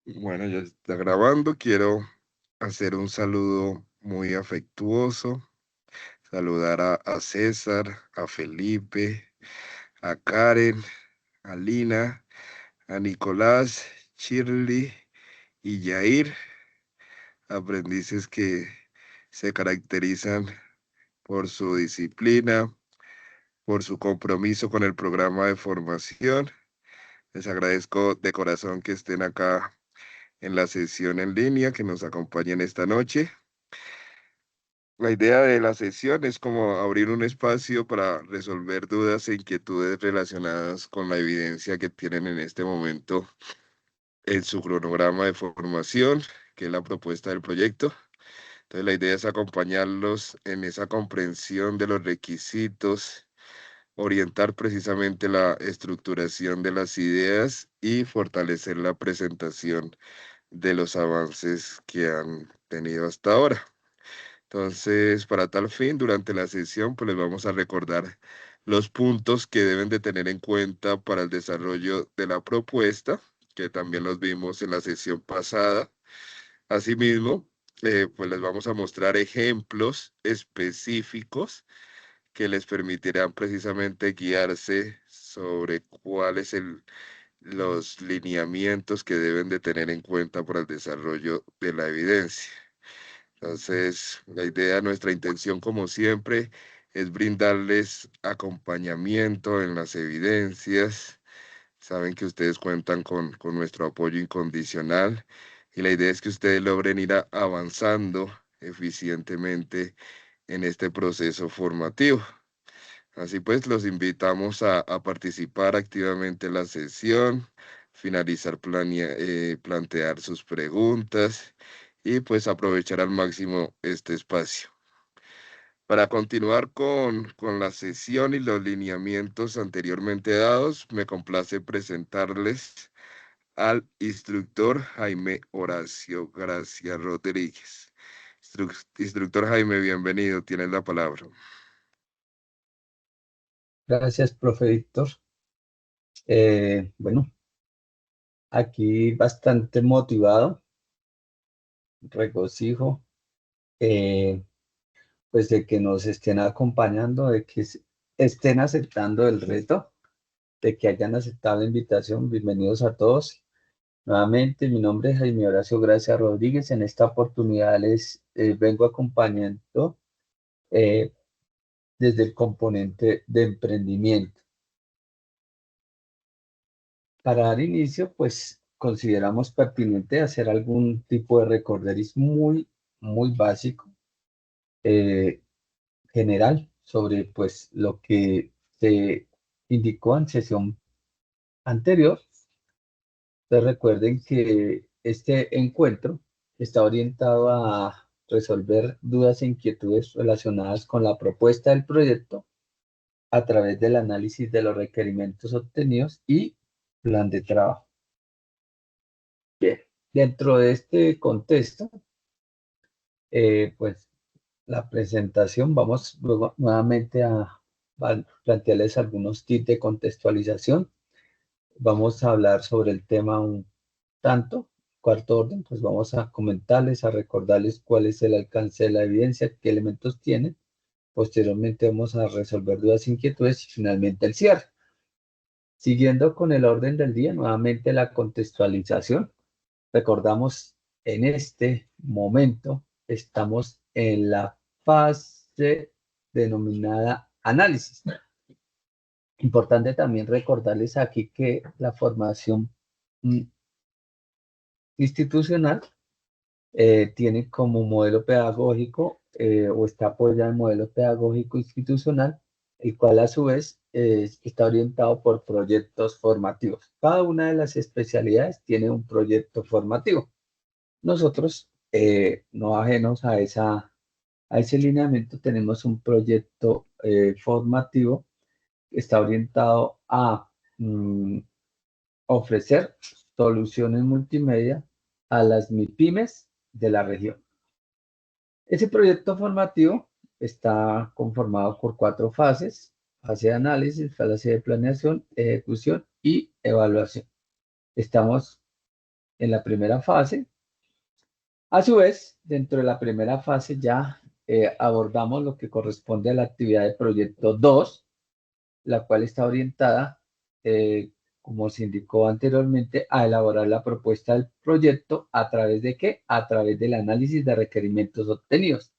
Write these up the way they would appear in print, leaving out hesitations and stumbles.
Bueno, ya está grabando. Quiero hacer un saludo muy afectuoso, saludar a César, a Felipe, a Karen, a Lina, a Nicolás, Shirley y Yair, aprendices que se caracterizan por su disciplina, por su compromiso con el programa de formación. Les agradezco de corazón que estén acá en la sesión en línea, que nos acompañen esta noche. La idea de la sesión es como abrir un espacio para resolver dudas e inquietudes relacionadas con la evidencia que tienen en este momento en su cronograma de formación, que es la propuesta del proyecto. Entonces, la idea es acompañarlos en esa comprensión de los requisitos, orientar precisamente la estructuración de las ideas y fortalecer la presentación de los avances que han tenido hasta ahora. Entonces, para tal fin, durante la sesión, pues les vamos a recordar los puntos que deben de tener en cuenta para el desarrollo de la propuesta, que también los vimos en la sesión pasada. Asimismo, pues les vamos a mostrar ejemplos específicos que les permitirán precisamente guiarse sobre cuáles los lineamientos que deben de tener en cuenta para el desarrollo de la evidencia. Entonces, la idea, nuestra intención, como siempre, es brindarles acompañamiento en las evidencias. Saben que ustedes cuentan con nuestro apoyo incondicional y la idea es que ustedes logren ir avanzando eficientemente en este proceso formativo. Así pues, los invitamos a participar activamente en la sesión, finalizar, plantear sus preguntas y pues aprovechar al máximo este espacio. Para continuar con la sesión y los lineamientos anteriormente dados, me complace presentarles al instructor Jaime Horacio Gracia Rodríguez. Instructor Jaime, bienvenido, tienes la palabra. Gracias, profe Víctor. Bueno, aquí bastante motivado, regocijo, eh, pues de que nos estén acompañando, de que estén aceptando el reto, de que hayan aceptado la invitación. Bienvenidos a todos. Nuevamente, mi nombre es Jaime Horacio Gracia Rodríguez. En esta oportunidad les vengo acompañando eh, desde el componente de emprendimiento. Para dar inicio, pues consideramos pertinente hacer algún tipo de recorderis muy básico, eh, general, sobre pues lo que se indicó en sesión anterior. Entonces recuerden que este encuentro está orientado a resolver dudas e inquietudes relacionadas con la propuesta del proyecto a través del análisis de los requerimientos obtenidos y plan de trabajo. Bien, dentro de este contexto, pues la presentación, vamos luego nuevamente a plantearles algunos tips de contextualización. Vamos a hablar sobre el tema un tanto, cuarto orden, pues vamos a comentarles, a recordarles cuál es el alcance de la evidencia, qué elementos tiene. Posteriormente vamos a resolver dudas, inquietudes y finalmente el cierre. Siguiendo con el orden del día, nuevamente la contextualización. Recordamos, en este momento estamos en la fase denominada análisis. Importante también recordarles aquí que la formación institucional tiene como modelo pedagógico o está apoyado en modelo pedagógico institucional, el cual a su vez está orientado por proyectos formativos. Cada una de las especialidades tiene un proyecto formativo. Nosotros, no ajenos a ese lineamiento, tenemos un proyecto formativo que está orientado a ofrecer soluciones multimedia a las MIPYMES de la región. Ese proyecto formativo está conformado por 4 fases: fase de análisis, fase de planeación, ejecución y evaluación. Estamos en la primera fase. A su vez, dentro de la primera fase ya abordamos lo que corresponde a la actividad de proyecto 2, la cual está orientada, como se indicó anteriormente, a elaborar la propuesta del proyecto a través de ¿qué? A través del análisis de requerimientos obtenidos.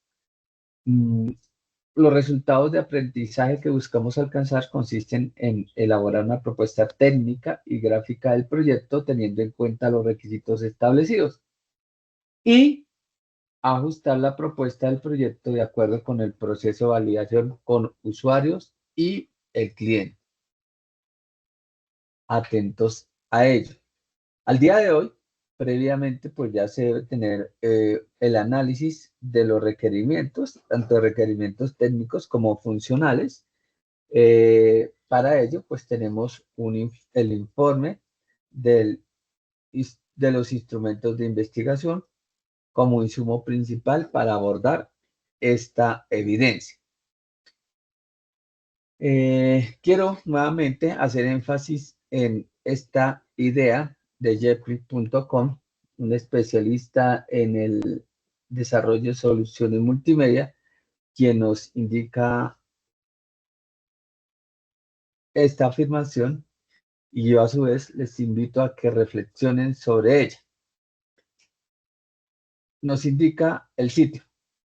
Los resultados de aprendizaje que buscamos alcanzar consisten en elaborar una propuesta técnica y gráfica del proyecto teniendo en cuenta los requisitos establecidos y ajustar la propuesta del proyecto de acuerdo con el proceso de validación con usuarios y el cliente. Atentos a ello. Al día de hoy, previamente, pues ya se debe tener el análisis de los requerimientos, tanto requerimientos técnicos como funcionales. Para ello, pues tenemos el informe de los instrumentos de investigación como insumo principal para abordar esta evidencia. Quiero nuevamente hacer énfasis en esta idea de Jeffrey.com, un especialista en el desarrollo de soluciones multimedia, quien nos indica esta afirmación y yo a su vez les invito a que reflexionen sobre ella. Nos indica el sitio.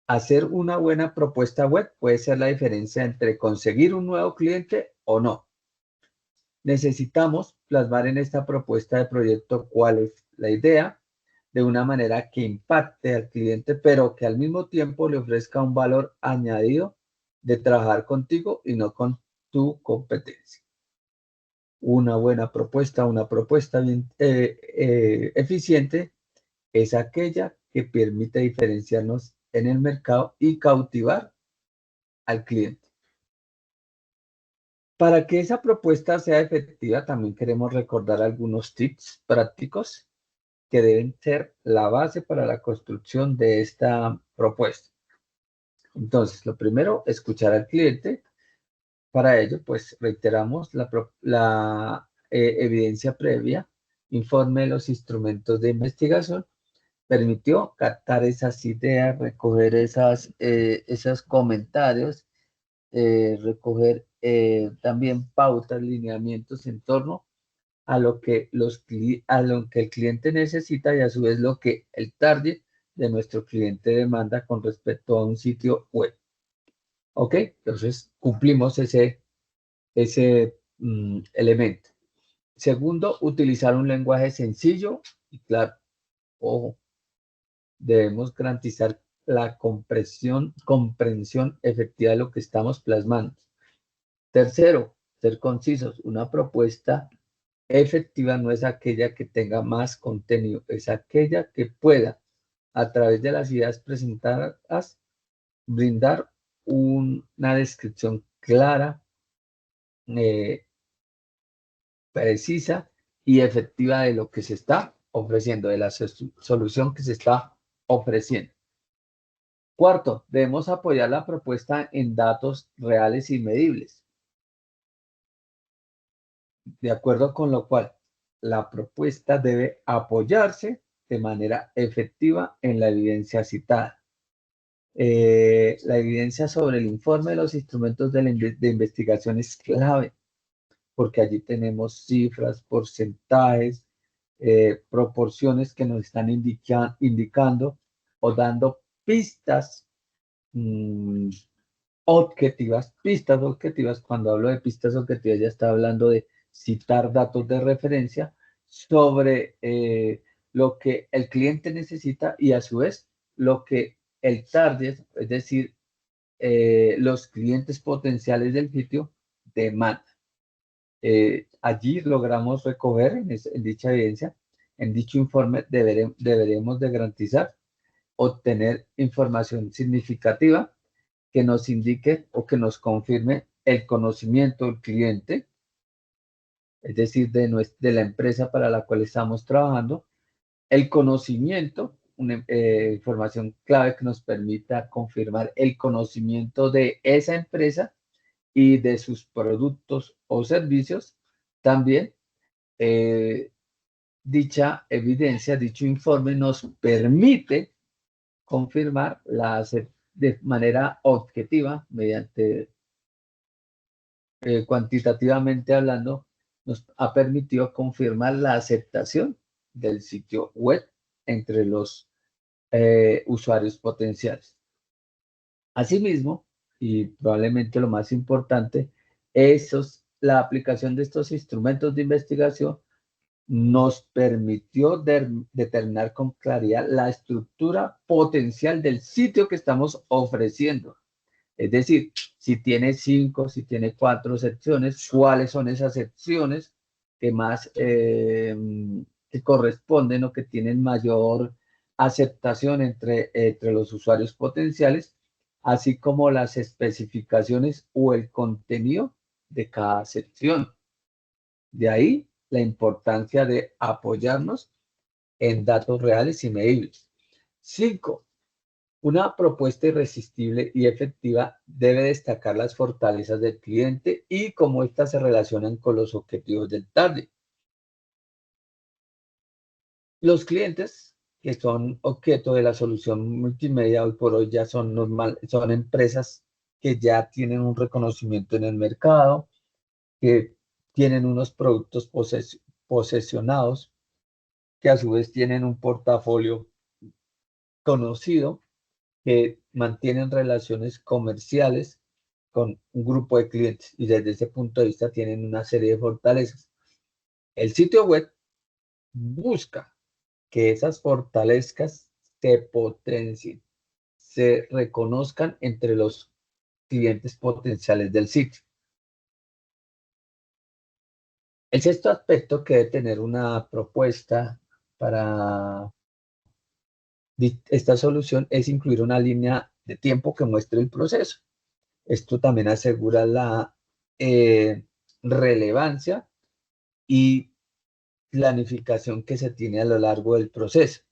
Hacer una buena propuesta web puede ser la diferencia entre conseguir un nuevo cliente o no. Necesitamos plasmar en esta propuesta de proyecto cuál es la idea de una manera que impacte al cliente, pero que al mismo tiempo le ofrezca un valor añadido de trabajar contigo y no con tu competencia. Una buena propuesta, una propuesta bien eficiente es aquella que permite diferenciarnos en el mercado y cautivar al cliente. Para que esa propuesta sea efectiva, también queremos recordar algunos tips prácticos que deben ser la base para la construcción de esta propuesta. Entonces, lo primero, escuchar al cliente. Para ello, pues reiteramos la evidencia previa, informe de los instrumentos de investigación, permitió captar esas ideas, recoger esos comentarios, recoger también pautas, lineamientos en torno a lo que el cliente necesita y a su vez lo que el target de nuestro cliente demanda con respecto a un sitio web. ¿Ok? Entonces cumplimos ese elemento. Segundo, utilizar un lenguaje sencillo y claro. Ojo, debemos garantizar la comprensión efectiva de lo que estamos plasmando. Tercero, ser concisos. Una propuesta efectiva no es aquella que tenga más contenido, es aquella que pueda, a través de las ideas presentadas, brindar una descripción clara, eh, precisa y efectiva de lo que se está ofreciendo, de la solución que se está ofreciendo. Cuarto, debemos apoyar la propuesta en datos reales y medibles, de acuerdo con lo cual la propuesta debe apoyarse de manera efectiva en la evidencia citada. La evidencia sobre el informe de los instrumentos de investigación es clave, porque allí tenemos cifras, porcentajes, proporciones que nos están indicando o dando pistas pistas objetivas. Cuando hablo de pistas objetivas ya está hablando de citar datos de referencia sobre lo que el cliente necesita y a su vez lo que el target, es decir, los clientes potenciales del sitio demandan. Allí logramos recoger en dicha evidencia, en dicho informe deberemos de garantizar obtener información significativa que nos indique o que nos confirme el conocimiento del cliente, es decir, de la empresa para la cual estamos trabajando, el conocimiento, una información clave que nos permita confirmar el conocimiento de esa empresa y de sus productos o servicios. También dicha evidencia, dicho informe nos permite confirmar de manera objetiva, mediante cuantitativamente hablando, nos ha permitido confirmar la aceptación del sitio web entre los usuarios potenciales. Asimismo, y probablemente lo más importante, la aplicación de estos instrumentos de investigación nos permitió determinar con claridad la estructura potencial del sitio que estamos ofreciendo. Es decir, si tiene 5, si tiene 4 secciones, cuáles son esas secciones que más que corresponden o que tienen mayor aceptación entre los usuarios potenciales, así como las especificaciones o el contenido de cada sección. De ahí la importancia de apoyarnos en datos reales y medibles. 5. Una propuesta irresistible y efectiva debe destacar las fortalezas del cliente y cómo éstas se relacionan con los objetivos del target. Los clientes que son objeto de la solución multimedia hoy por hoy ya son empresas que ya tienen un reconocimiento en el mercado, que tienen unos productos posesionados, que a su vez tienen un portafolio conocido, que mantienen relaciones comerciales con un grupo de clientes y desde ese punto de vista tienen una serie de fortalezas. El sitio web busca que esas fortalezas se potencien, se reconozcan entre los clientes potenciales del sitio. El sexto aspecto que debe tener una propuesta para esta solución es incluir una línea de tiempo que muestre el proceso. Esto también asegura la relevancia y planificación que se tiene a lo largo del proceso.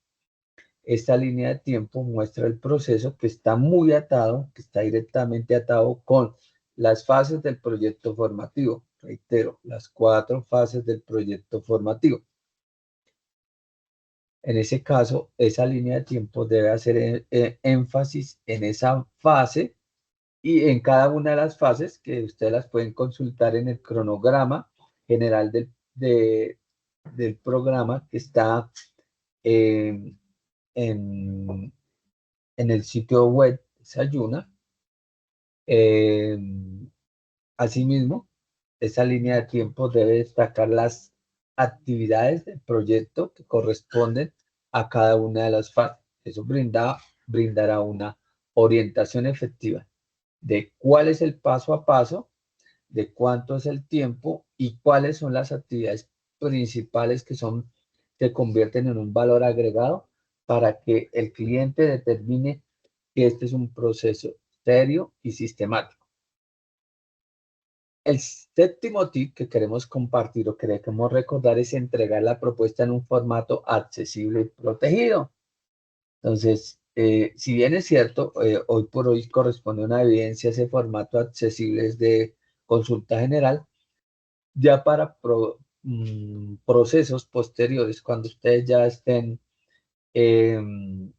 Esta línea de tiempo muestra el proceso que está muy atado, que está directamente atado con las fases del proyecto formativo. Reitero, las 4 fases del proyecto formativo. En ese caso, esa línea de tiempo debe hacer énfasis en esa fase y en cada una de las fases, que ustedes las pueden consultar en el cronograma general del programa que está en, en el sitio web Sayuna. Asimismo, esa línea de tiempo debe destacar las actividades del proyecto que corresponden a cada una de las fases. Eso brindará una orientación efectiva de cuál es el paso a paso, de cuánto es el tiempo y cuáles son las actividades principales que convierten en un valor agregado para que el cliente determine que este es un proceso serio y sistemático. El séptimo tip que queremos compartir o queremos recordar es entregar la propuesta en un formato accesible y protegido. Entonces, si bien es cierto, hoy por hoy corresponde una evidencia ese formato accesible es de consulta general, ya para procesos posteriores, cuando ustedes ya estén en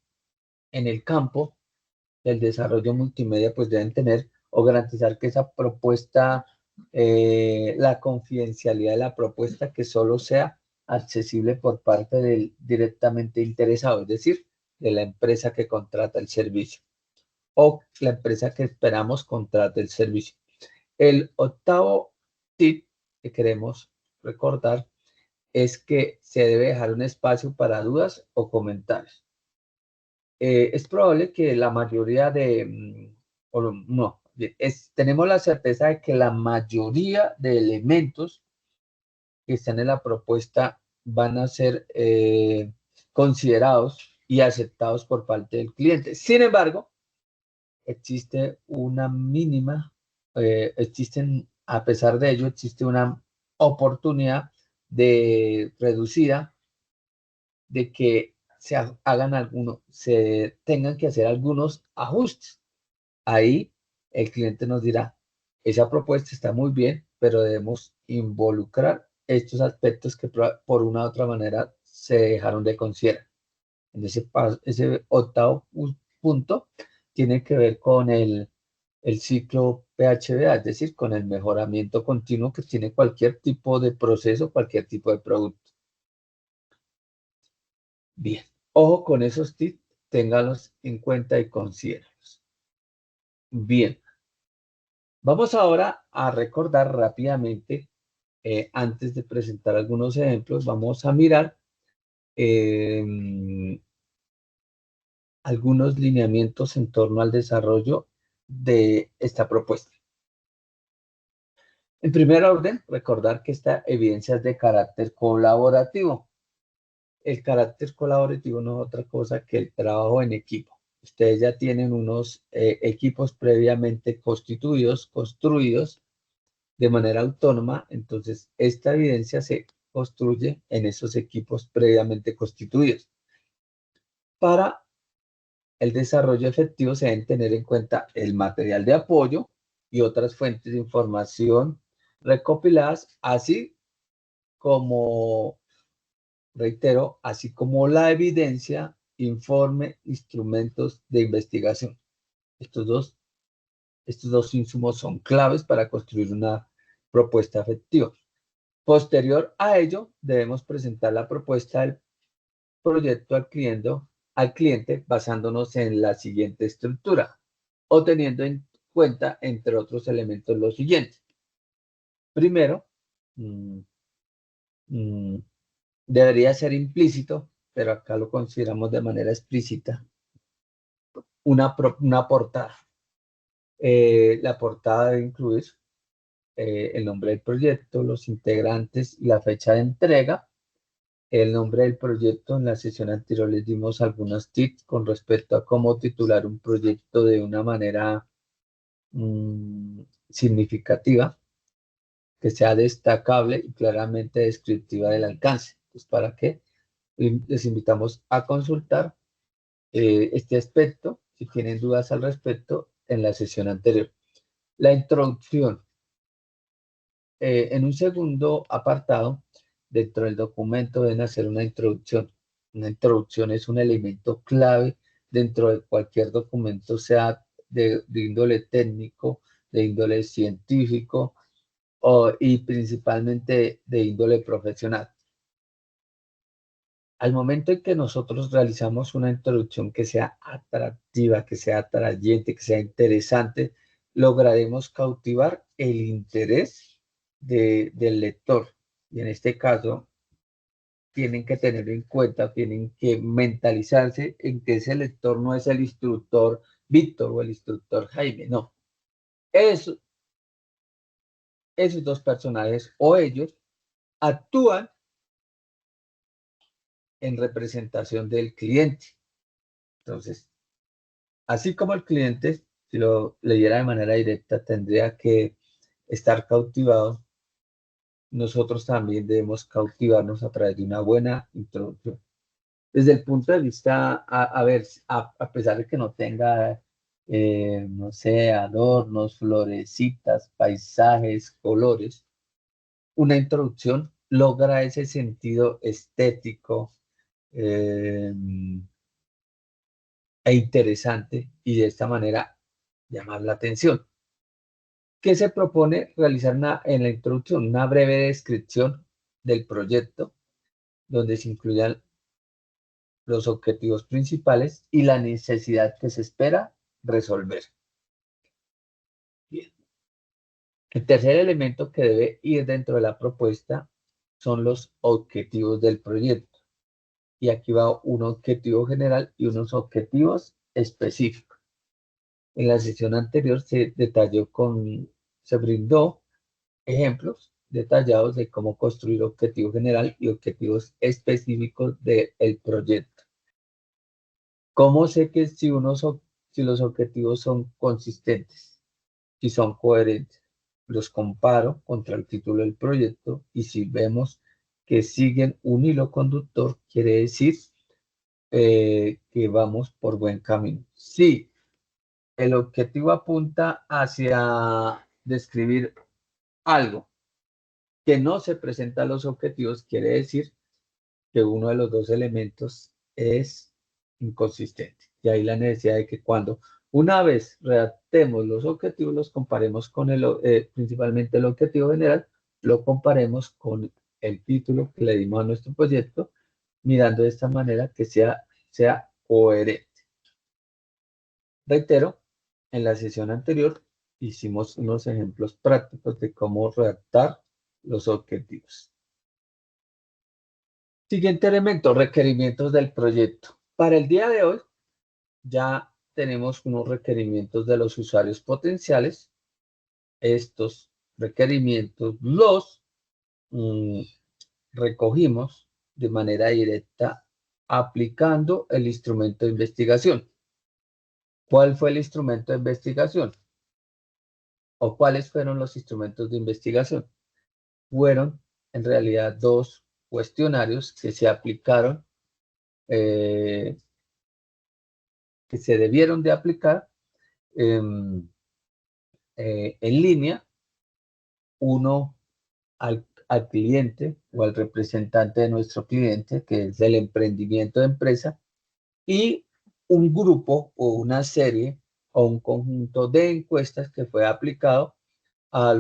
el campo del desarrollo multimedia, pues deben tener o garantizar que esa propuesta, la confidencialidad de la propuesta, que solo sea accesible por parte del directamente interesado, es decir, de la empresa que contrata el servicio o la empresa que esperamos contrate el servicio. El octavo tip que queremos recordar es que se debe dejar un espacio para dudas o comentarios. Es probable que la mayoría tenemos la certeza de que la mayoría de elementos que están en la propuesta van a ser considerados y aceptados por parte del cliente. Sin embargo, existe una mínima, a pesar de ello, existe una oportunidad reducida de que se tengan que hacer algunos ajustes. Ahí el cliente nos dirá, esa propuesta está muy bien, pero debemos involucrar estos aspectos que por una u otra manera se dejaron de considerar. En ese octavo punto tiene que ver con el ciclo PHBA, es decir, con el mejoramiento continuo que tiene cualquier tipo de proceso, cualquier tipo de producto. Bien, ojo con esos tips, ténganlos en cuenta y considérenlos. Bien, vamos ahora a recordar rápidamente, antes de presentar algunos ejemplos, vamos a mirar algunos lineamientos en torno al desarrollo de esta propuesta. En primer orden, recordar que esta evidencia es de carácter colaborativo. El carácter colaborativo no es otra cosa que el trabajo en equipo. Ustedes ya tienen unos equipos previamente construidos de manera autónoma, entonces esta evidencia se construye en esos equipos previamente constituidos. Para el desarrollo efectivo se deben tener en cuenta el material de apoyo y otras fuentes de información recopiladas, así como, reitero, así como la evidencia, informe, instrumentos de investigación. Estos dos insumos son claves para construir una propuesta efectiva. Posterior a ello, debemos presentar la propuesta del proyecto al cliente basándonos en la siguiente estructura o teniendo en cuenta, entre otros elementos, lo siguiente. Primero, debería ser implícito, pero acá lo consideramos de manera explícita, una portada. La portada debe incluir el nombre del proyecto, los integrantes y la fecha de entrega. El nombre del proyecto, en la sesión anterior les dimos algunos tips con respecto a cómo titular un proyecto de una manera significativa, que sea destacable y claramente descriptiva del alcance. Pues para qué les invitamos a consultar este aspecto, si tienen dudas al respecto, en la sesión anterior. La introducción. En un segundo apartado, dentro del documento deben hacer una introducción. Una introducción es un elemento clave dentro de cualquier documento, sea de índole técnico, de índole científico y principalmente de índole profesional. Al momento en que nosotros realizamos una introducción que sea atractiva, que sea atrayente, que sea interesante, lograremos cautivar el interés del lector. Y en este caso, tienen que tener en cuenta, tienen que mentalizarse en que ese lector no es el instructor Víctor o el instructor Jaime, no. Esos dos personajes o ellos actúan en representación del cliente. Entonces, así como el cliente, si lo leyera de manera directa, tendría que estar cautivado, nosotros también debemos cautivarnos a través de una buena introducción. Desde el punto de vista, a pesar de que no tenga, no sé, adornos, florecitas, paisajes, colores, una introducción logra ese sentido estético e interesante y de esta manera llamar la atención. ¿Qué se propone realizar en la introducción? Una breve descripción del proyecto donde se incluyan los objetivos principales y la necesidad que se espera resolver. Bien. El tercer elemento que debe ir dentro de la propuesta son los objetivos del proyecto. Y aquí va un objetivo general y unos objetivos específicos. En la sesión anterior se brindó ejemplos detallados de cómo construir objetivo general y objetivos específicos del proyecto. ¿Cómo sé que si los objetivos son consistentes, si son coherentes? Los comparo contra el título del proyecto y si vemos que siguen un hilo conductor, quiere decir que vamos por buen camino. Si el objetivo apunta hacia describir algo que no se presenta a los objetivos, quiere decir que uno de los dos elementos es inconsistente. Y ahí la necesidad de que cuando una vez redactemos los objetivos, los comparemos con principalmente el objetivo general, lo comparemos con el título que le dimos a nuestro proyecto, mirando de esta manera que sea coherente. Reitero, en la sesión anterior hicimos unos ejemplos prácticos de cómo redactar los objetivos. Siguiente elemento, requerimientos del proyecto. Para el día de hoy ya tenemos unos requerimientos de los usuarios potenciales. Estos requerimientos los recogimos de manera directa aplicando el instrumento de investigación. ¿Cuál fue el instrumento de investigación? ¿O cuáles fueron los instrumentos de investigación? Fueron en realidad dos cuestionarios que se aplicaron, que se debieron de aplicar en línea, uno al cliente o al representante de nuestro cliente, que es el emprendimiento de empresa, y un grupo o una serie o un conjunto de encuestas que fue aplicado a,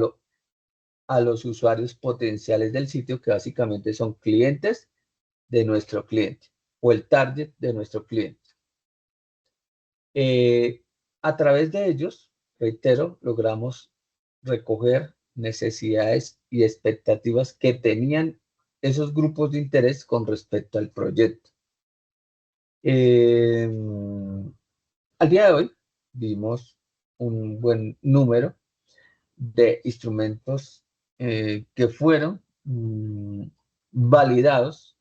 a los usuarios potenciales del sitio, que básicamente son clientes de nuestro cliente o el target de nuestro cliente. A través de ellos, reitero, logramos recoger necesidades y expectativas que tenían esos grupos de interés con respecto al proyecto. Al día de hoy vimos un buen número de instrumentos que fueron validados.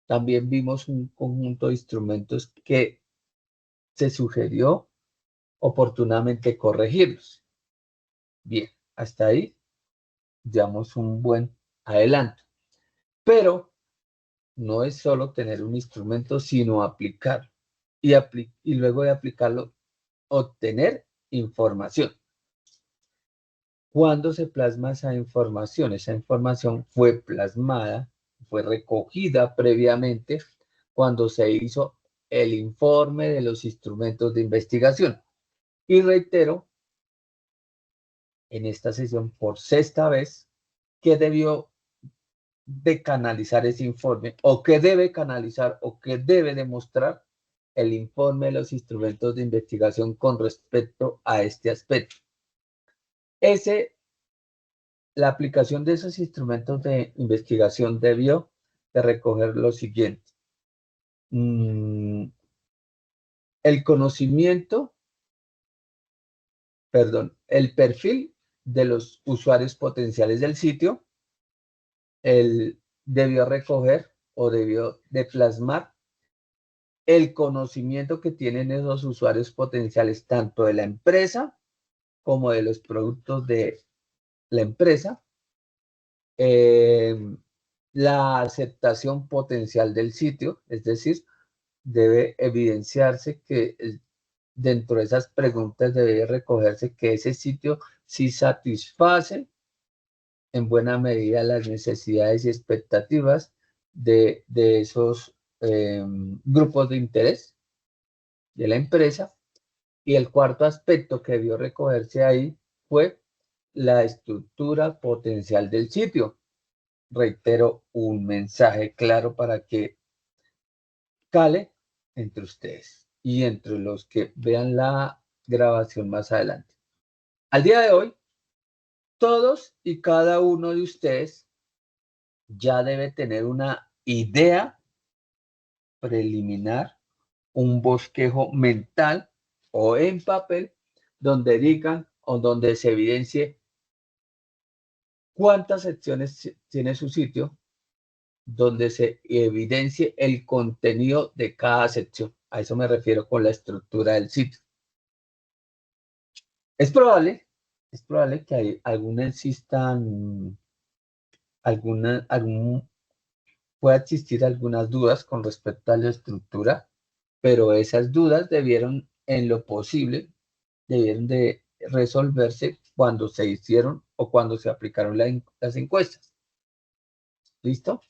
También vimos un conjunto de instrumentos que se sugirió oportunamente corregirlos. Bien, hasta ahí llevamos un buen adelanto. Pero no es solo tener un instrumento, sino aplicarlo. Y luego de aplicarlo, obtener información. ¿Cuándo se plasma esa información? Esa información fue plasmada, fue recogida previamente cuando se hizo el informe de los instrumentos de investigación. Y reitero, en esta sesión por sexta vez, que debió de canalizar ese informe o que debe canalizar o que debe demostrar el informe de los instrumentos de investigación con respecto a este aspecto. La aplicación de esos instrumentos de investigación debió de recoger lo siguiente. El conocimiento, el perfil de los usuarios potenciales del sitio, debió recoger o debió de plasmar el conocimiento que tienen esos usuarios potenciales, tanto de la empresa como de los productos de la empresa, la aceptación potencial del sitio, es decir, debe evidenciarse que dentro de esas preguntas debe recogerse que ese sitio sí satisface en buena medida las necesidades y expectativas de esos grupos de interés de la empresa. Y el cuarto aspecto que debió recogerse ahí fue la estructura potencial del sitio. Reitero, un mensaje claro para que cale entre ustedes y entre los que vean la grabación más adelante. Al día de hoy, todos y cada uno de ustedes ya debe tener una idea preliminar, un bosquejo mental o en papel donde digan o donde se evidencie cuántas secciones tiene su sitio, donde se evidencie el contenido de cada sección. A eso me refiero con la estructura del sitio. Es probable, que alguna existan, pueda existir algunas dudas con respecto a la estructura, pero esas dudas en lo posible, debieron de resolverse cuando se hicieron o cuando se aplicaron las encuestas. ¿Listo?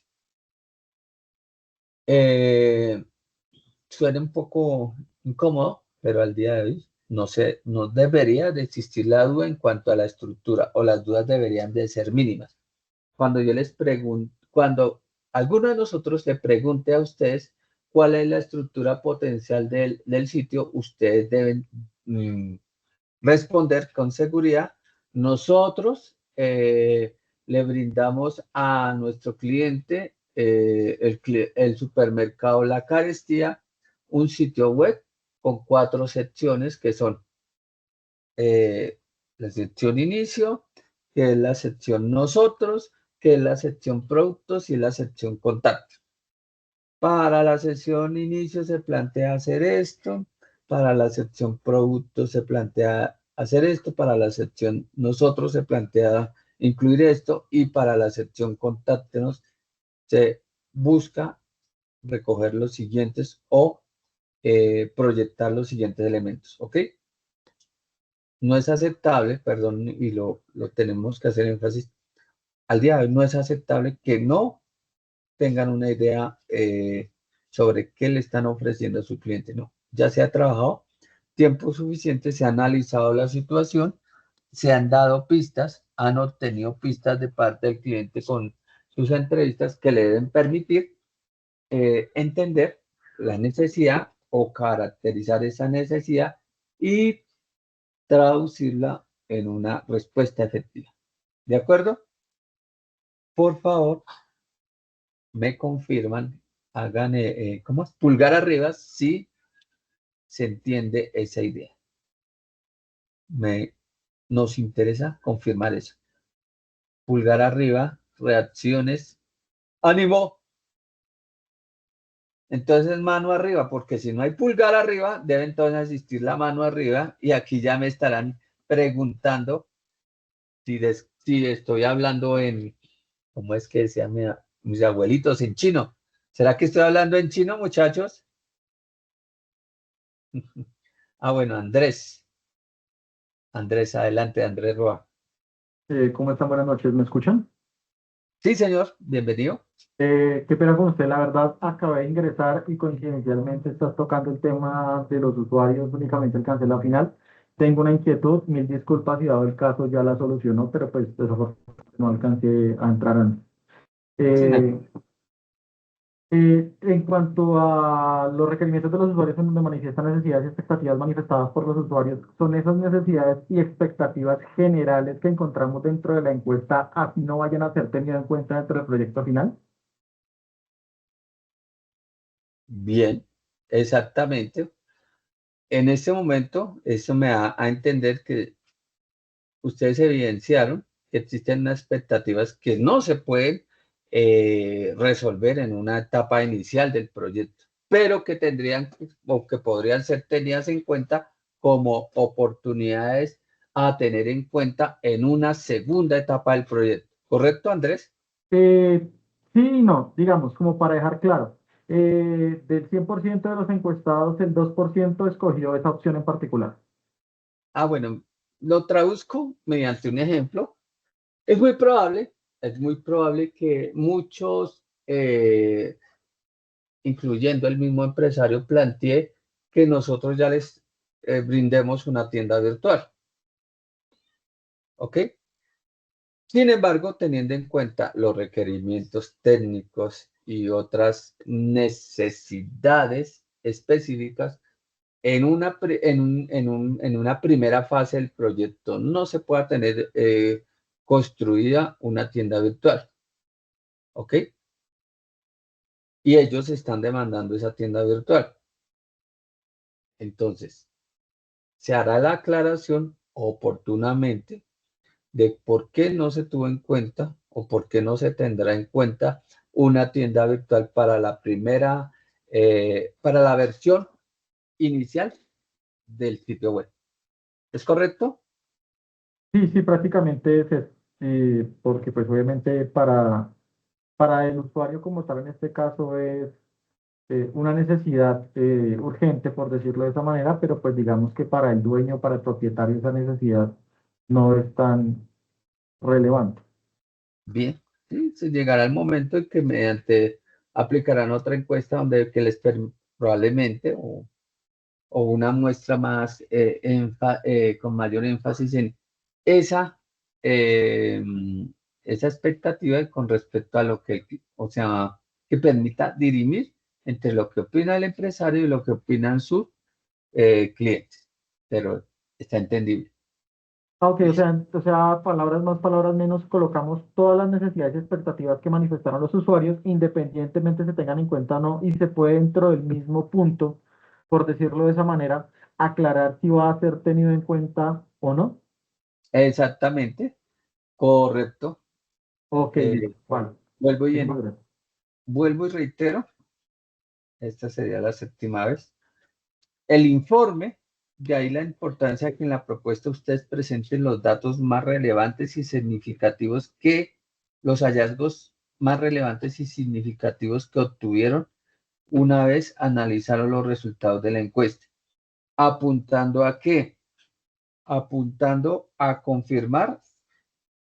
Suena un poco incómodo, pero al día de hoy no debería de existir la duda en cuanto a la estructura, o las dudas deberían de ser mínimas. Cuando yo les pregunto, cuando alguno de nosotros le pregunte a ustedes cuál es la estructura potencial del sitio, ustedes deben responder con seguridad. Nosotros le brindamos a nuestro cliente, el supermercado La Carestía, un sitio web con 4 secciones que son la sección inicio, que es la sección nosotros, que es la sección productos y la sección contacto. Para la sección inicio se plantea hacer esto, para la sección productos se plantea hacer esto, para la sección nosotros se plantea incluir esto y para la sección contáctenos se busca recoger los siguientes o proyectar los siguientes elementos, ¿ok? No es aceptable, perdón, y lo tenemos que hacer énfasis, al día de hoy no es aceptable que no tengan una idea sobre qué le están ofreciendo a su cliente. No, ya se ha trabajado tiempo suficiente, se ha analizado la situación, se han dado pistas, han obtenido pistas de parte del cliente con sus entrevistas que le deben permitir entender la necesidad o caracterizar esa necesidad y traducirla en una respuesta efectiva. ¿De acuerdo? Por favor, me confirman, hagan, ¿cómo es? Pulgar arriba si se entiende esa idea. Nos interesa confirmar eso. Pulgar arriba, reacciones, ánimo. Entonces mano arriba, porque si no hay pulgar arriba, debe entonces existir la mano arriba y aquí ya me estarán preguntando si estoy hablando en, ¿cómo es que decían mis abuelitos? En chino. ¿Será que estoy hablando en chino, muchachos? Ah, bueno, Andrés. Andrés, adelante, Andrés Roa. ¿Cómo están? Buenas noches, ¿me escuchan? Sí, señor, bienvenido. Qué pena con usted, la verdad, acabé de ingresar y coincidencialmente estás tocando el tema de los usuarios, únicamente el cancela final. Tengo una inquietud, mil disculpas si dado el caso ya la solucionó, pero pues desafortunadamente no alcancé a entrar antes. Sí, Eh, en cuanto a los requerimientos de los usuarios en donde manifiestan necesidades y expectativas manifestadas por los usuarios, son esas necesidades y expectativas generales que encontramos dentro de la encuesta, así no vayan a ser tenidas en cuenta dentro del proyecto final. bien, exactamente. En este momento, eso me da a entender que ustedes evidenciaron que existen unas expectativas que no se pueden resolver en una etapa inicial del proyecto, pero que tendrían o que podrían ser tenidas en cuenta como oportunidades a tener en cuenta en una segunda etapa del proyecto. ¿Correcto, Andrés? Eh, sí y no, digamos, como para dejar claro, del 100% de los encuestados, el 2% escogió esa opción en particular. Ah, bueno, lo traduzco mediante un ejemplo. Es muy probable que muchos, incluyendo el mismo empresario, plantee que nosotros ya les brindemos una tienda virtual. ¿Ok? Sin embargo, teniendo en cuenta los requerimientos técnicos y otras necesidades específicas, en una primera fase del proyecto no se pueda tener construida una tienda virtual. ¿Ok? Y ellos están demandando esa tienda virtual. Entonces, se hará la aclaración oportunamente de por qué no se tuvo en cuenta o por qué no se tendrá en cuenta una tienda virtual para la primera, para la versión inicial del sitio web. ¿Es correcto? Sí, sí, prácticamente es eso, porque pues obviamente para el usuario como tal en este caso es una necesidad urgente, por decirlo de esa manera, pero pues digamos que para el dueño, para el propietario, esa necesidad no es tan relevante. Bien. Sí, se llegará el momento en que mediante aplicarán otra encuesta donde que probablemente o una muestra más con mayor énfasis en esa, eh, esa expectativa con respecto a lo que, o sea, que permita dirimir entre lo que opina el empresario y lo que opinan sus clientes. Pero está entendible. Ok, o sea, palabras más, palabras menos, colocamos todas las necesidades y expectativas que manifestaron los usuarios, independientemente se tengan en cuenta o no, y se puede dentro del mismo punto, por decirlo de esa manera, aclarar si va a ser tenido en cuenta o no. Exactamente, correcto. Ok, Eh, listo. Bueno, vuelvo y, muchísimas gracias. vuelvo y reitero, esta sería la séptima vez. El informe, de ahí la importancia que en la propuesta ustedes presenten los datos más relevantes y significativos los hallazgos más relevantes y significativos que obtuvieron una vez analizaron los resultados de la encuesta. ¿Apuntando a qué? Apuntando a confirmar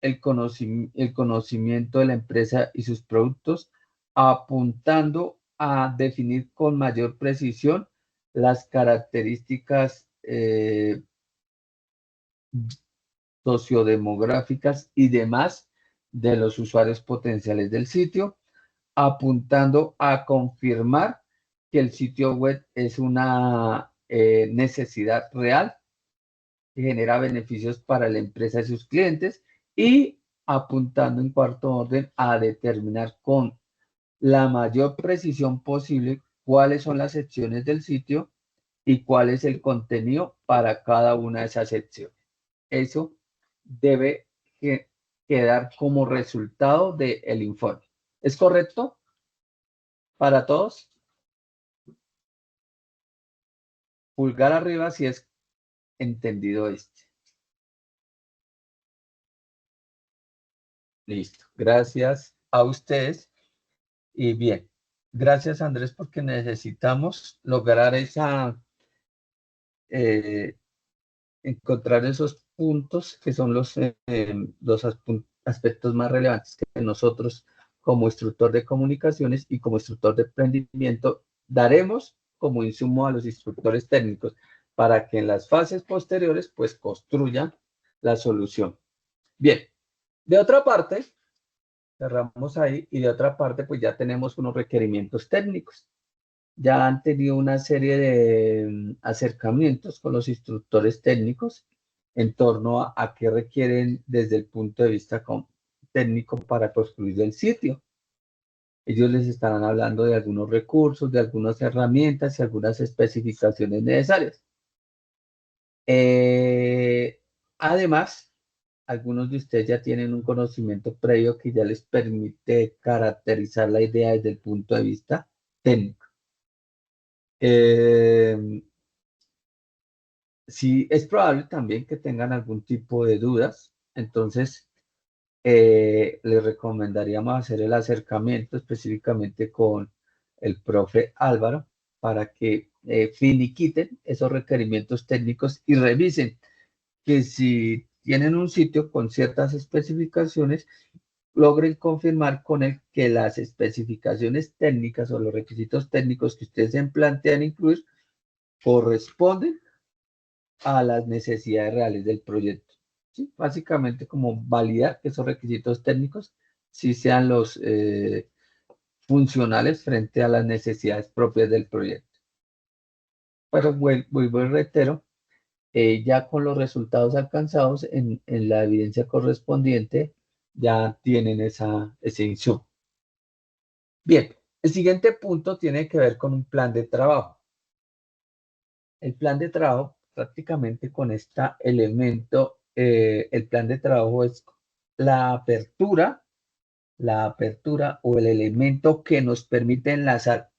el conocimiento de la empresa y sus productos, apuntando a definir con mayor precisión las características sociodemográficas y demás de los usuarios potenciales del sitio, apuntando a confirmar que el sitio web es una necesidad real que genera beneficios para la empresa y sus clientes y apuntando en cuarto orden a determinar con la mayor precisión posible cuáles son las secciones del sitio y cuál es el contenido para cada una de esas secciones. Eso debe quedar como resultado del informe. ¿Es correcto para todos? Pulgar arriba si es entendido este. Listo. Gracias a ustedes. Y bien, gracias Andrés porque necesitamos lograr encontrar esos puntos que son los aspectos más relevantes que nosotros como instructor de comunicaciones y como instructor de emprendimiento daremos como insumo a los instructores técnicos para que en las fases posteriores pues construyan la solución. Bien, de otra parte, cerramos ahí y de otra parte pues ya tenemos unos requerimientos técnicos. Ya han tenido una serie de acercamientos con los instructores técnicos en torno a qué requieren desde el punto de vista técnico para construir el sitio. Ellos les estarán hablando de algunos recursos, de algunas herramientas y algunas especificaciones necesarias. Además, algunos de ustedes ya tienen un conocimiento previo que ya les permite caracterizar la idea desde el punto de vista técnico. Sí, es probable también que tengan algún tipo de dudas, entonces les recomendaríamos hacer el acercamiento específicamente con el profe Álvaro para que finiquiten esos requerimientos técnicos y revisen que si tienen un sitio con ciertas especificaciones, logren confirmar con él que las especificaciones técnicas o los requisitos técnicos que ustedes se plantean incluir corresponden a las necesidades reales del proyecto. ¿Sí? Básicamente como validar que esos requisitos técnicos sí sean los funcionales frente a las necesidades propias del proyecto. Pero vuelvo y reitero, ya con los resultados alcanzados en la evidencia correspondiente, ya tienen ese insumo. Bien, el siguiente punto tiene que ver con un plan de trabajo. El plan de trabajo, prácticamente con este elemento, el plan de trabajo es la apertura o el elemento que nos permite enlazar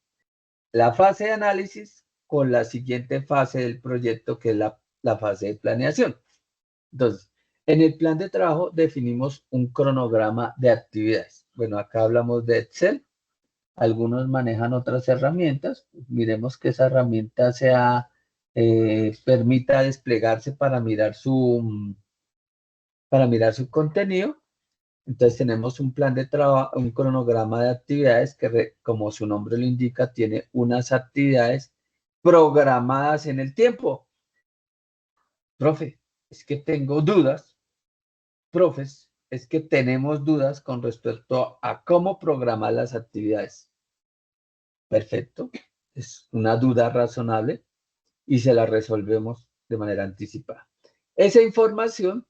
la fase de análisis con la siguiente fase del proyecto, que es la fase de planeación. Entonces, en el plan de trabajo definimos un cronograma de actividades. Bueno, acá hablamos de Excel. Algunos manejan otras herramientas. Miremos que esa herramienta permita desplegarse para mirar su contenido. Entonces tenemos un plan de trabajo, un cronograma de actividades que, como su nombre lo indica, tiene unas actividades programadas en el tiempo. Profe, es que tengo dudas. Profes, es que tenemos dudas con respecto a cómo programar las actividades. Perfecto, es una duda razonable y se la resolvemos de manera anticipada. Esa información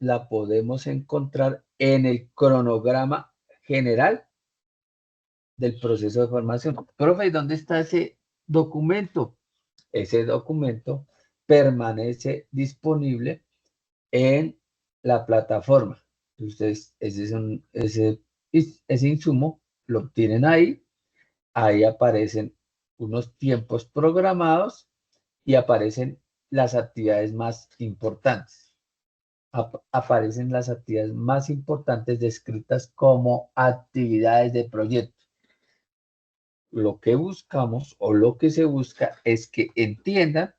la podemos encontrar en el cronograma general del proceso de formación. Profe, ¿y dónde está ese documento? Ese documento permanece disponible en la plataforma. Ustedes ese insumo lo obtienen ahí. Ahí aparecen unos tiempos programados y aparecen las actividades más importantes. Aparecen las actividades más importantes descritas como actividades de proyecto. Lo que buscamos o lo que se busca es que entiendan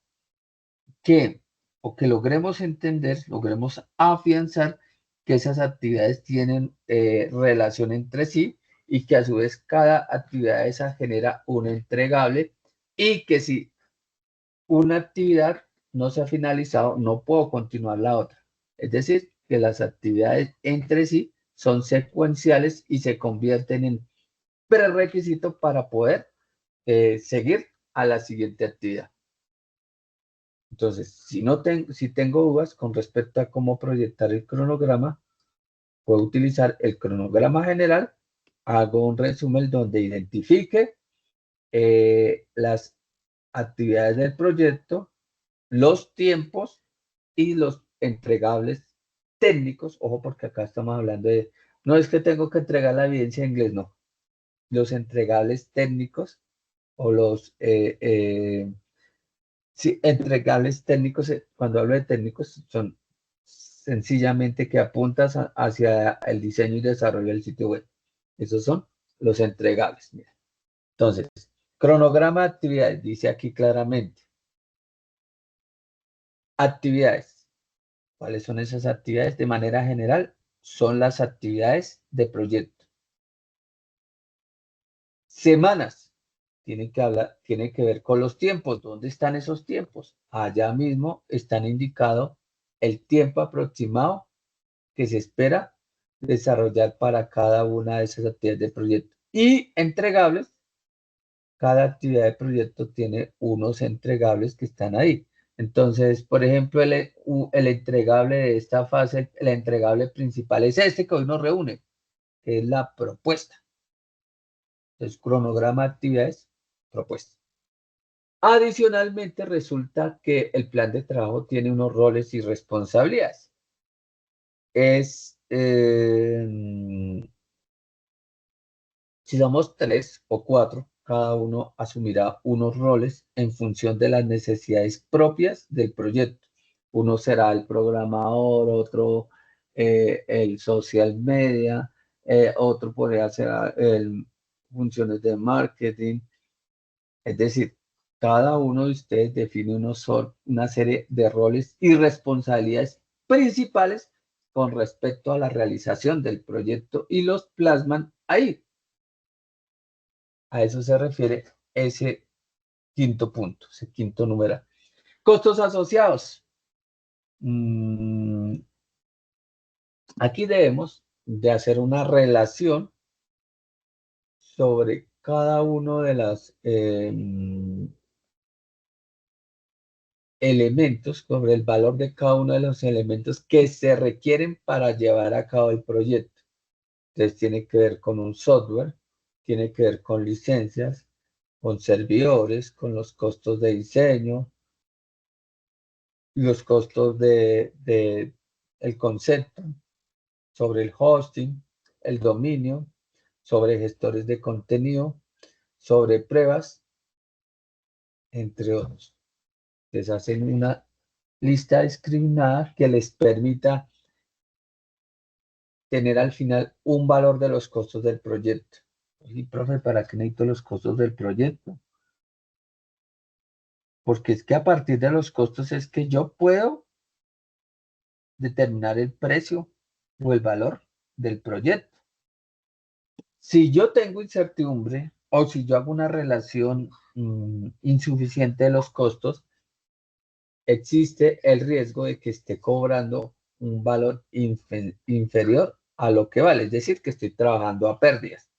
que, o que logremos entender, logremos afianzar que esas actividades tienen relación entre sí y que a su vez cada actividad esa genera un entregable y que si una actividad no se ha finalizado, no puedo continuar la otra. Es decir, que las actividades entre sí son secuenciales y se convierten en prerequisito para poder seguir a la siguiente actividad. Entonces, si tengo dudas con respecto a cómo proyectar el cronograma, puedo utilizar el cronograma general, hago un resumen donde identifique las actividades del proyecto, los tiempos y los entregables técnicos. Ojo, porque acá estamos hablando de, no es que tengo que entregar la evidencia en inglés, no. Los entregables técnicos o los sí, entregables técnicos, cuando hablo de técnicos, son sencillamente que apuntas hacia el diseño y desarrollo del sitio web. Esos son los entregables. Mira. Entonces, cronograma de actividades, dice aquí claramente. Actividades. ¿Cuáles son esas actividades? De manera general, son las actividades de proyecto. Semanas. Tiene que ver con los tiempos. ¿Dónde están esos tiempos? Allá mismo están indicados el tiempo aproximado que se espera desarrollar para cada una de esas actividades de proyecto. Y entregables, cada actividad de proyecto tiene unos entregables que están ahí. Entonces, por ejemplo, el entregable de esta fase, el entregable principal es este que hoy nos reúne, que es la propuesta. Entonces, cronograma de actividades, propuesta. Adicionalmente, resulta que el plan de trabajo tiene unos roles y responsabilidades. Si somos 3 o 4, cada uno asumirá unos roles en función de las necesidades propias del proyecto. Uno será el programador, otro el social media, otro podría ser funciones de marketing. Es decir, cada uno de ustedes define una serie de roles y responsabilidades principales con respecto a la realización del proyecto y los plasman ahí. A eso se refiere ese quinto punto, ese quinto numeral. Costos asociados. Aquí debemos de hacer una relación sobre cada uno de los elementos, sobre el valor de cada uno de los elementos que se requieren para llevar a cabo el proyecto. Entonces tiene que ver con un software, tiene que ver con licencias, con servidores, con los costos de diseño, los costos de el concepto, sobre el hosting, el dominio, sobre gestores de contenido, sobre pruebas, entre otros. Les hacen una lista discriminada que les permita tener al final un valor de los costos del proyecto. Y profe, ¿para qué necesito los costos del proyecto? Porque es que a partir de los costos es que yo puedo determinar el precio o el valor del proyecto. Si yo tengo incertidumbre o si yo hago una relación insuficiente de los costos, existe el riesgo de que esté cobrando un valor inferior a lo que vale, es decir, que estoy trabajando a pérdidas.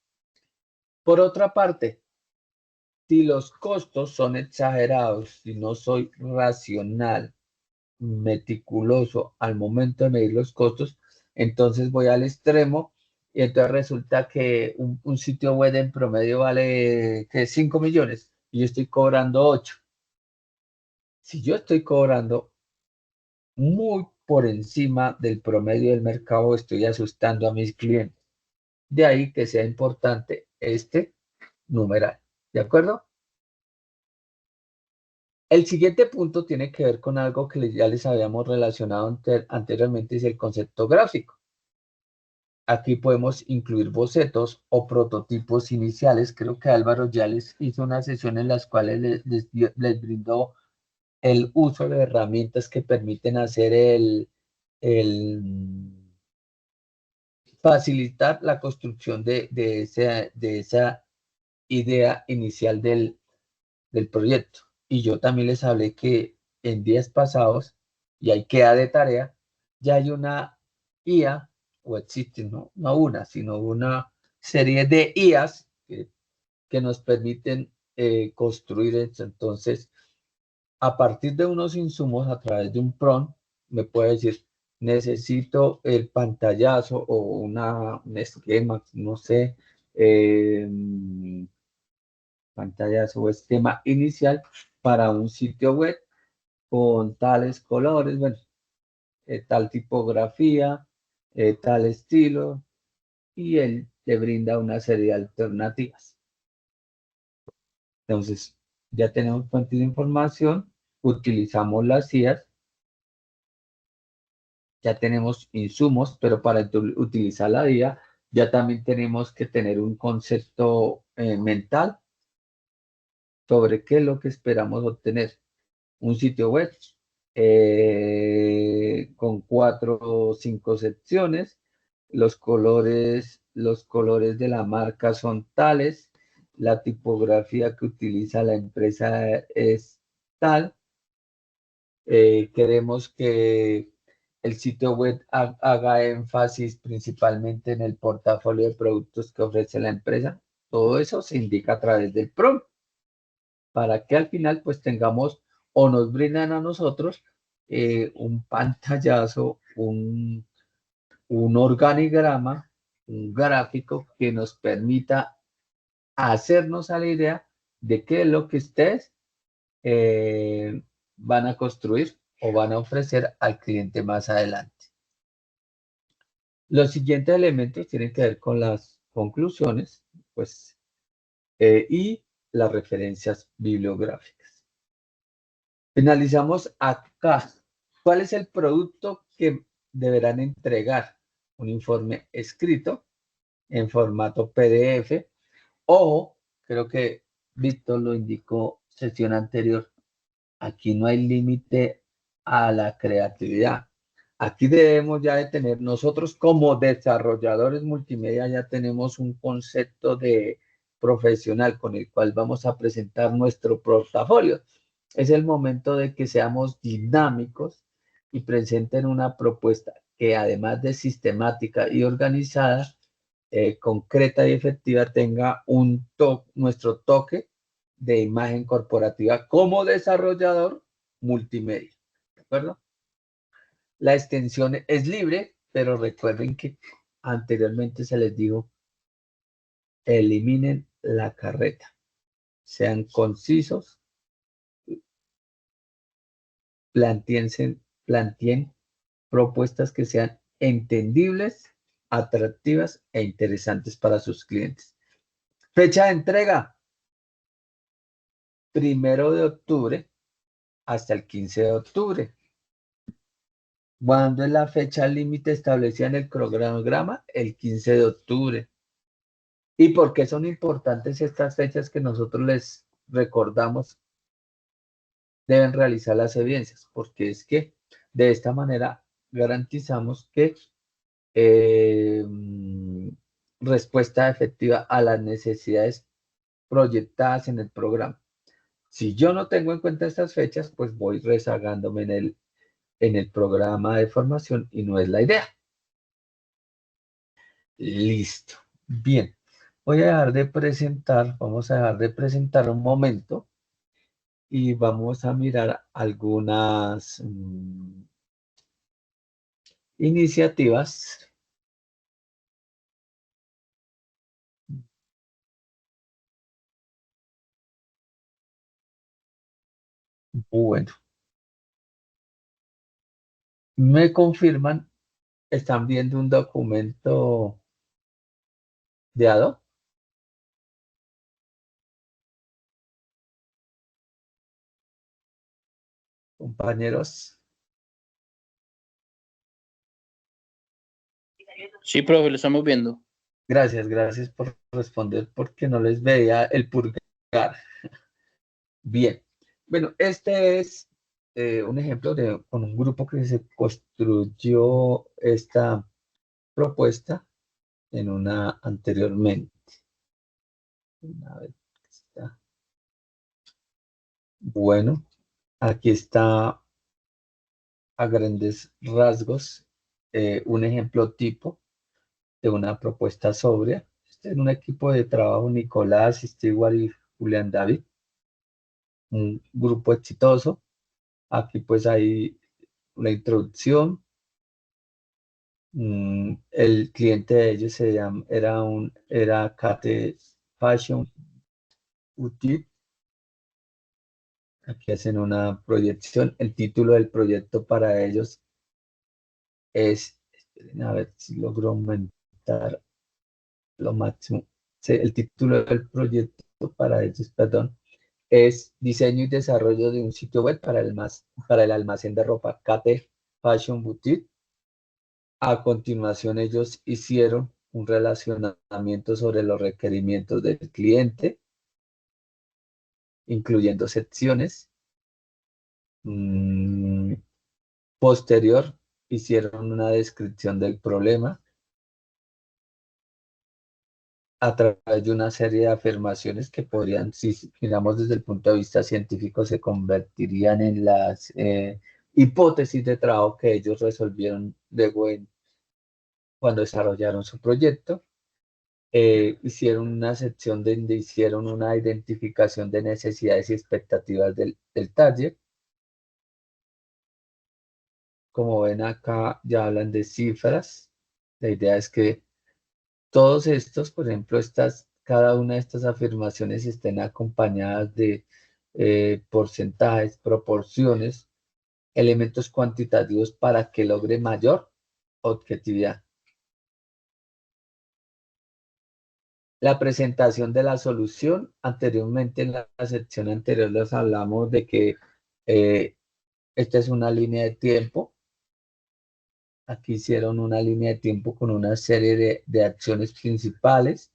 Por otra parte, si los costos son exagerados, si no soy racional, meticuloso al momento de medir los costos, entonces voy al extremo y entonces resulta que un sitio web en promedio vale que 5 millones y yo estoy cobrando 8. Si yo estoy cobrando muy por encima del promedio del mercado, estoy asustando a mis clientes. De ahí que sea importante este numeral. ¿De acuerdo? El siguiente punto tiene que ver con algo que ya les habíamos relacionado anteriormente, es el concepto gráfico. Aquí podemos incluir bocetos o prototipos iniciales. Creo que Álvaro ya les hizo una sesión en las cuales les brindó el uso de herramientas que permiten hacer facilitar la construcción de esa idea inicial del proyecto. Y yo también les hablé que en días pasados, y ahí queda de tarea, ya hay una IA, o existe, no una, sino una serie de IAs que nos permiten construir esto. Entonces, a partir de unos insumos, a través de un prompt, me puede decir, necesito el pantallazo o un esquema, no sé, pantallazo o esquema inicial para un sitio web con tales colores, bueno, tal tipografía, tal estilo, y él te brinda una serie de alternativas. Entonces, ya tenemos fuente de información, utilizamos las IAs, ya tenemos insumos, pero para utilizar la IA ya también tenemos que tener un concepto mental sobre qué es lo que esperamos obtener. Un sitio web con 4 o 5 secciones, los colores de la marca son tales, la tipografía que utiliza la empresa es tal, queremos que el sitio web haga énfasis principalmente en el portafolio de productos que ofrece la empresa. Todo eso se indica a través del prompt para que al final pues tengamos o nos brindan a nosotros un pantallazo, un organigrama, un gráfico que nos permita hacernos a la idea de qué es lo que ustedes van a construir o van a ofrecer al cliente más adelante. Los siguientes elementos tienen que ver con las conclusiones, pues, y las referencias bibliográficas. Finalizamos acá. ¿Cuál es el producto que deberán entregar? Un informe escrito en formato PDF. Ojo, creo que Víctor lo indicó sesión anterior. Aquí no hay límite a la creatividad. Aquí debemos ya de tener nosotros como desarrolladores multimedia, ya tenemos un concepto de profesional con el cual vamos a presentar nuestro portafolio. Es el momento de que seamos dinámicos y presenten una propuesta que además de sistemática y organizada, concreta y efectiva, tenga nuestro toque de imagen corporativa como desarrollador multimedia. ¿De acuerdo? La extensión es libre, pero recuerden que anteriormente se les dijo, eliminen la carreta, sean concisos, planteen propuestas que sean entendibles, atractivas e interesantes para sus clientes. Fecha de entrega, 1 de octubre hasta el 15 de octubre. ¿Cuándo es la fecha límite establecida en el cronograma? El 15 de octubre. ¿Y por qué son importantes estas fechas que nosotros les recordamos? Deben realizar las evidencias, porque es que de esta manera garantizamos que respuesta efectiva a las necesidades proyectadas en el programa. Si yo no tengo en cuenta estas fechas, pues voy rezagándome en el programa de formación y no es la idea. Listo. Bien. Voy a dejar de presentar, vamos a dejar de presentar un momento y vamos a mirar algunas iniciativas. Bueno, me confirman, están viendo un documento de Adobe, compañeros. Sí, profe, lo estamos viendo. Gracias por responder porque no les veía el pulgar. Bien, bueno, este es un ejemplo de con un grupo que se construyó esta propuesta en una anteriormente. A ver, está. Bueno, aquí está a grandes rasgos un ejemplo tipo de una propuesta sobria. Este es un equipo de trabajo, Nicolás, Stewart y Julián David, un grupo exitoso. Aquí pues hay una introducción. El cliente de ellos era Kate Fashion Boutique. Aquí hacen una proyección. El título del proyecto para ellos es, esperen a ver si logro aumentar lo máximo. Sí, el título del proyecto para ellos, perdón, es diseño y desarrollo de un sitio web para el almacén de ropa Kate Fashion Boutique. A continuación, ellos hicieron un relacionamiento sobre los requerimientos del cliente, incluyendo secciones. Posterior, hicieron una descripción del problema a través de una serie de afirmaciones que podrían, si miramos desde el punto de vista científico, se convertirían en las hipótesis de trabajo que ellos resolvieron luego cuando desarrollaron su proyecto. Hicieron una sección donde hicieron una identificación de necesidades y expectativas del target. Como ven acá, ya hablan de cifras. La idea es que todos estos, por ejemplo, cada una de estas afirmaciones estén acompañadas de porcentajes, proporciones, elementos cuantitativos para que logre mayor objetividad. La presentación de la solución. Anteriormente, en la sección anterior, les hablamos de que esta es una línea de tiempo. Aquí hicieron una línea de tiempo con una serie de acciones principales.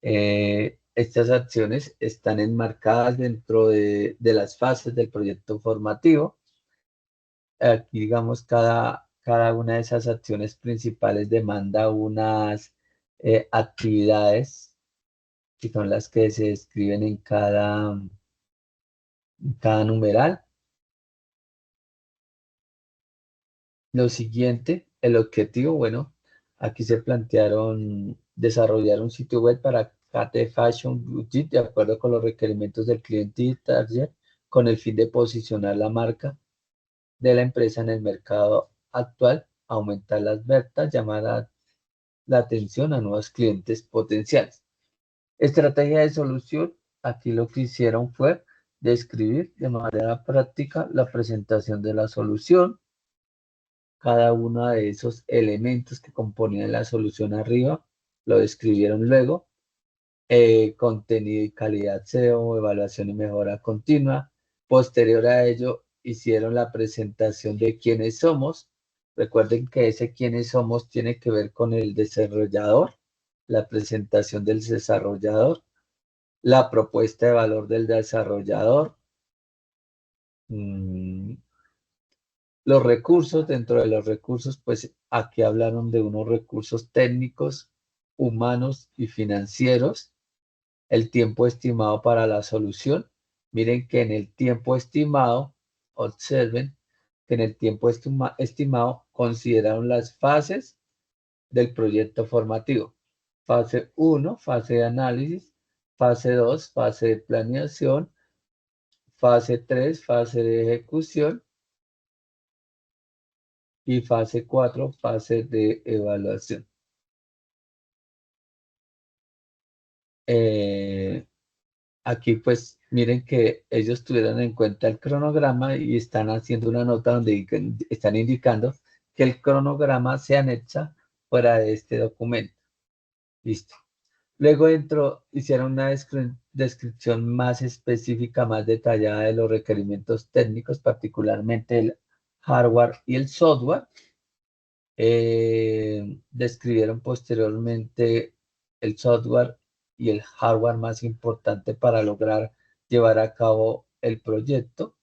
Estas acciones están enmarcadas dentro de las fases del proyecto formativo. Aquí, digamos, cada una de esas acciones principales demanda unas actividades que son las que se describen en cada numeral. Lo siguiente, el objetivo, bueno, aquí se plantearon desarrollar un sitio web para Kate Fashion Boutique de acuerdo con los requerimientos del cliente y target, con el fin de posicionar la marca de la empresa en el mercado actual, aumentar las ventas, llamar la atención a nuevos clientes potenciales. Estrategia de solución, aquí lo que hicieron fue describir de manera práctica la presentación de la solución. Cada uno de esos elementos que componían la solución arriba lo describieron luego. Contenido y calidad SEO, evaluación y mejora continua. Posterior a ello, hicieron la presentación de quiénes somos. Recuerden que ese quiénes somos tiene que ver con el desarrollador, la presentación del desarrollador, la propuesta de valor del desarrollador, Los recursos, dentro de los recursos, pues aquí hablaron de unos recursos técnicos, humanos y financieros. El tiempo estimado para la solución. Miren que en el tiempo estimado, observen que en el tiempo estimado consideraron las fases del proyecto formativo. Fase 1, fase de análisis. Fase 2, fase de planeación. Fase 3, fase de ejecución. Y fase 4, fase de evaluación. Aquí pues miren que ellos tuvieron en cuenta el cronograma y están haciendo una nota donde están indicando que el cronograma se anexa fuera de este documento. Listo. Luego hicieron una descripción más específica, más detallada de los requerimientos técnicos, particularmente el hardware y el software. Describieron posteriormente el software y el hardware más importante para lograr llevar a cabo el proyecto.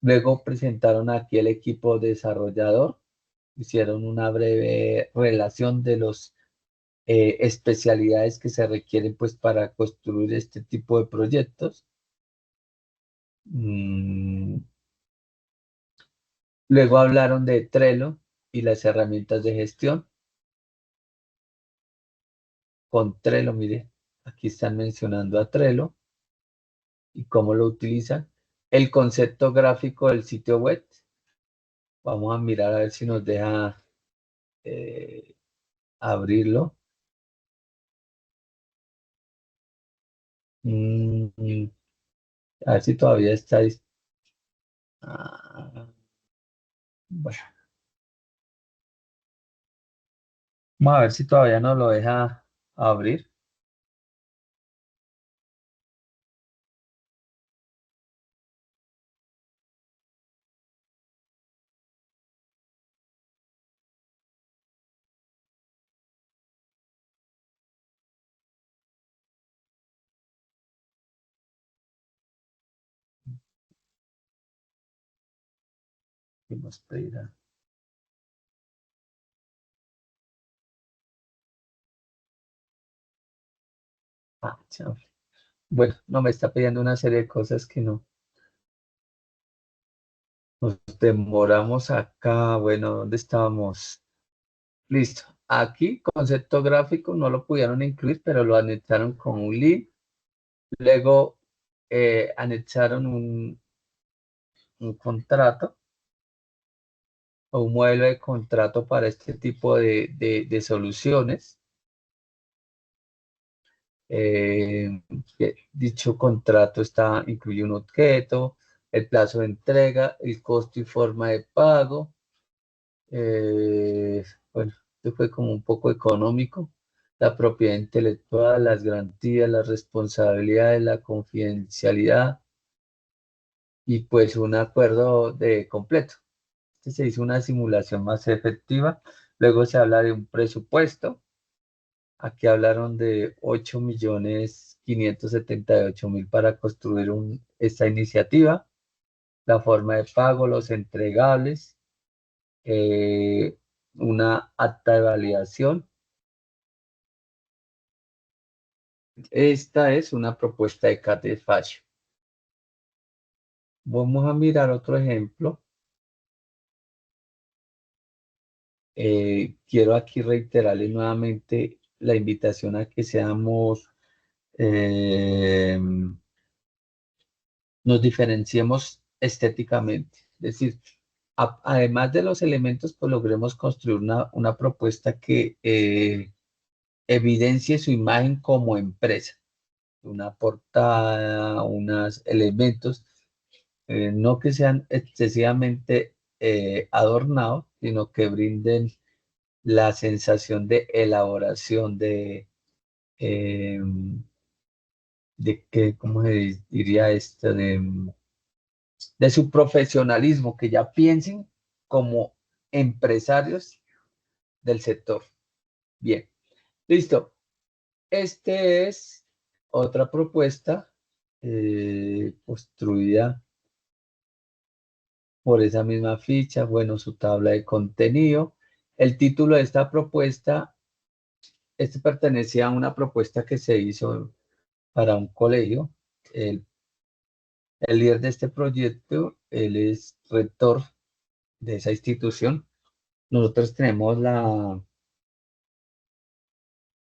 Luego presentaron aquí el equipo desarrollador, hicieron una breve relación de las especialidades que se requieren pues para construir este tipo de proyectos. Luego hablaron de Trello y las herramientas de gestión. Con Trello, mire, aquí están mencionando a Trello y cómo lo utilizan. El concepto gráfico del sitio web. Vamos a mirar a ver si nos deja abrirlo. A ver si todavía está. Bueno, vamos a ver si todavía nos lo deja abrir. Vamos a pedir a- chao. Bueno, no me está pidiendo una serie de cosas que no. Nos demoramos acá. Bueno, ¿dónde estábamos? Listo. Aquí, concepto gráfico, no lo pudieron incluir, pero lo anexaron con un link. Luego anexaron un contrato o un modelo de contrato para este tipo de soluciones. Dicho contrato incluye un objeto, el plazo de entrega, el costo y forma de pago. Bueno, esto fue como un poco económico. La propiedad intelectual, las garantías, las responsabilidades, la confidencialidad y pues un acuerdo de completo. Se hizo una simulación más efectiva. Luego se habla de un presupuesto. Aquí hablaron de 8.578.000 para construir esta iniciativa. La forma de pago, los entregables, una acta de validación. Esta es una propuesta de CAT despacho. Vamos a mirar otro ejemplo. Quiero aquí reiterarles nuevamente la invitación a que nos diferenciemos estéticamente. Es decir, además de los elementos, pues logremos construir una propuesta que evidencie su imagen como empresa. Una portada, unos elementos, no que sean excesivamente adornados, sino que brinden la sensación de elaboración, eh, ¿cómo se diría esto? De su profesionalismo, que ya piensen como empresarios del sector. Bien, listo. Este es otra propuesta construida por esa misma ficha, bueno, su tabla de contenido. El título de esta propuesta, este pertenecía a una propuesta que se hizo para un colegio. El líder de este proyecto, él es rector de esa institución. Nosotros tenemos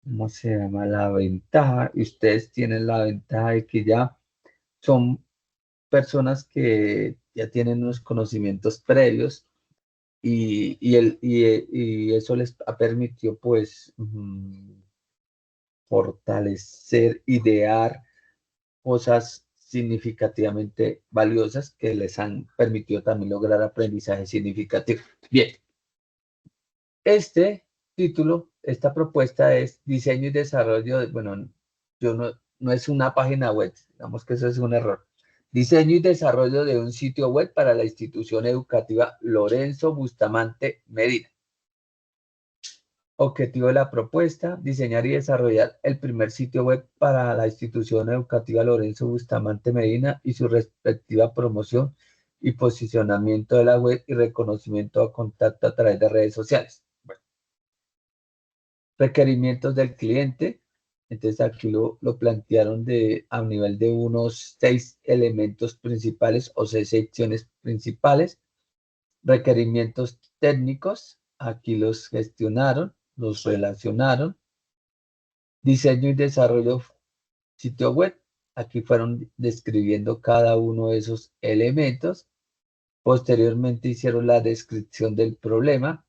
¿cómo se llama? La ventaja, y ustedes tienen la ventaja de que ya son personas que ya tienen unos conocimientos previos y eso les ha permitido pues fortalecer, idear cosas significativamente valiosas que les han permitido también lograr aprendizaje significativo. Bien, este título, esta propuesta es diseño y desarrollo, bueno, no es una página web, digamos que eso es un error. Diseño y desarrollo de un sitio web para la institución educativa Lorenzo Bustamante Medina. Objetivo de la propuesta, diseñar y desarrollar el primer sitio web para la institución educativa Lorenzo Bustamante Medina y su respectiva promoción y posicionamiento de la web y reconocimiento a contacto a través de redes sociales. Bueno. Requerimientos del cliente. Entonces aquí lo plantearon a nivel de unos 6 elementos principales o 6 secciones principales. Requerimientos técnicos, aquí los gestionaron, los relacionaron. Diseño y desarrollo sitio web, aquí fueron describiendo cada uno de esos elementos. Posteriormente hicieron la descripción del problema.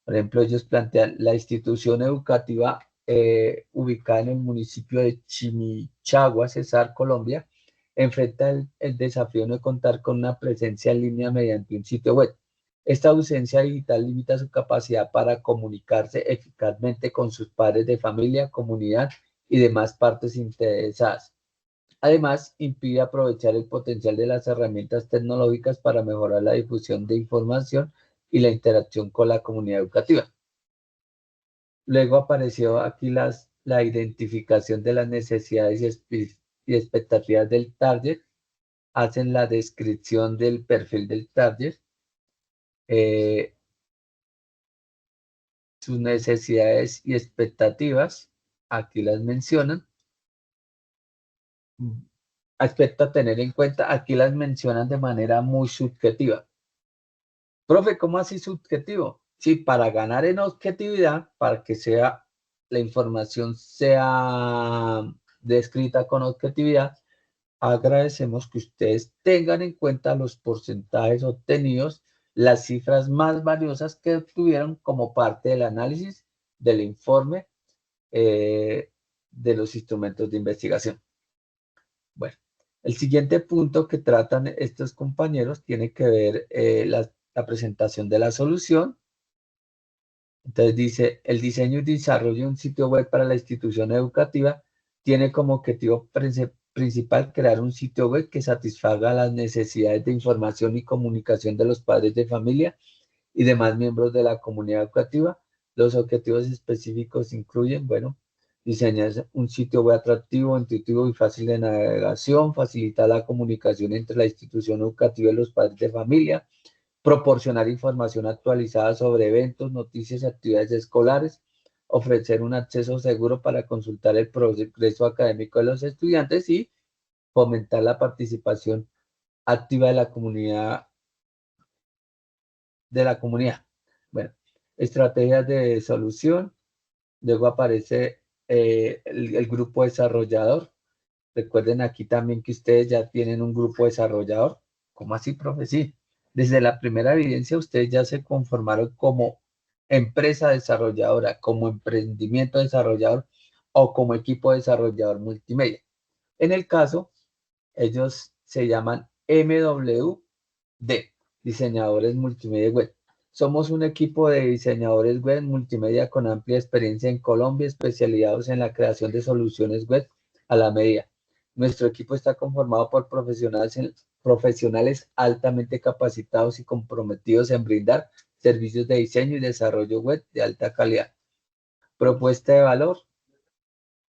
Por ejemplo, ellos plantean la institución educativa ubicada en el municipio de Chimichagua, Cesar, Colombia, enfrenta el desafío de contar con una presencia en línea mediante un sitio web. Esta ausencia digital limita su capacidad para comunicarse eficazmente con sus padres de familia, comunidad y demás partes interesadas. Además, impide aprovechar el potencial de las herramientas tecnológicas para mejorar la difusión de información y la interacción con la comunidad educativa. Luego apareció aquí la identificación de las necesidades y expectativas del target. Hacen la descripción del perfil del target. Sus necesidades y expectativas, aquí las mencionan. Aspecto a tener en cuenta, aquí las mencionan de manera muy subjetiva. Profe, ¿cómo así subjetivo? Sí, para ganar en objetividad, para que la información sea descrita con objetividad, agradecemos que ustedes tengan en cuenta los porcentajes obtenidos, las cifras más valiosas que obtuvieron como parte del análisis del informe de los instrumentos de investigación. Bueno, el siguiente punto que tratan estos compañeros tiene que ver la presentación de la solución. Entonces dice, el diseño y desarrollo de un sitio web para la institución educativa tiene como objetivo principal crear un sitio web que satisfaga las necesidades de información y comunicación de los padres de familia y demás miembros de la comunidad educativa. Los objetivos específicos incluyen, bueno, diseñar un sitio web atractivo, intuitivo y fácil de navegación, facilitar la comunicación entre la institución educativa y los padres de familia, proporcionar información actualizada sobre eventos, noticias y actividades escolares, ofrecer un acceso seguro para consultar el progreso académico de los estudiantes y fomentar la participación activa de la comunidad. Bueno, estrategias de solución. Luego aparece el grupo desarrollador. Recuerden aquí también que ustedes ya tienen un grupo desarrollador. ¿Cómo así, profe? Sí. Desde la primera evidencia, ustedes ya se conformaron como empresa desarrolladora, como emprendimiento desarrollador o como equipo desarrollador multimedia. En el caso, ellos se llaman MWD, diseñadores multimedia web. Somos un equipo de diseñadores web multimedia con amplia experiencia en Colombia, especializados en la creación de soluciones web a la medida. Nuestro equipo está conformado por profesionales altamente capacitados y comprometidos en brindar servicios de diseño y desarrollo web de alta calidad. Propuesta de valor.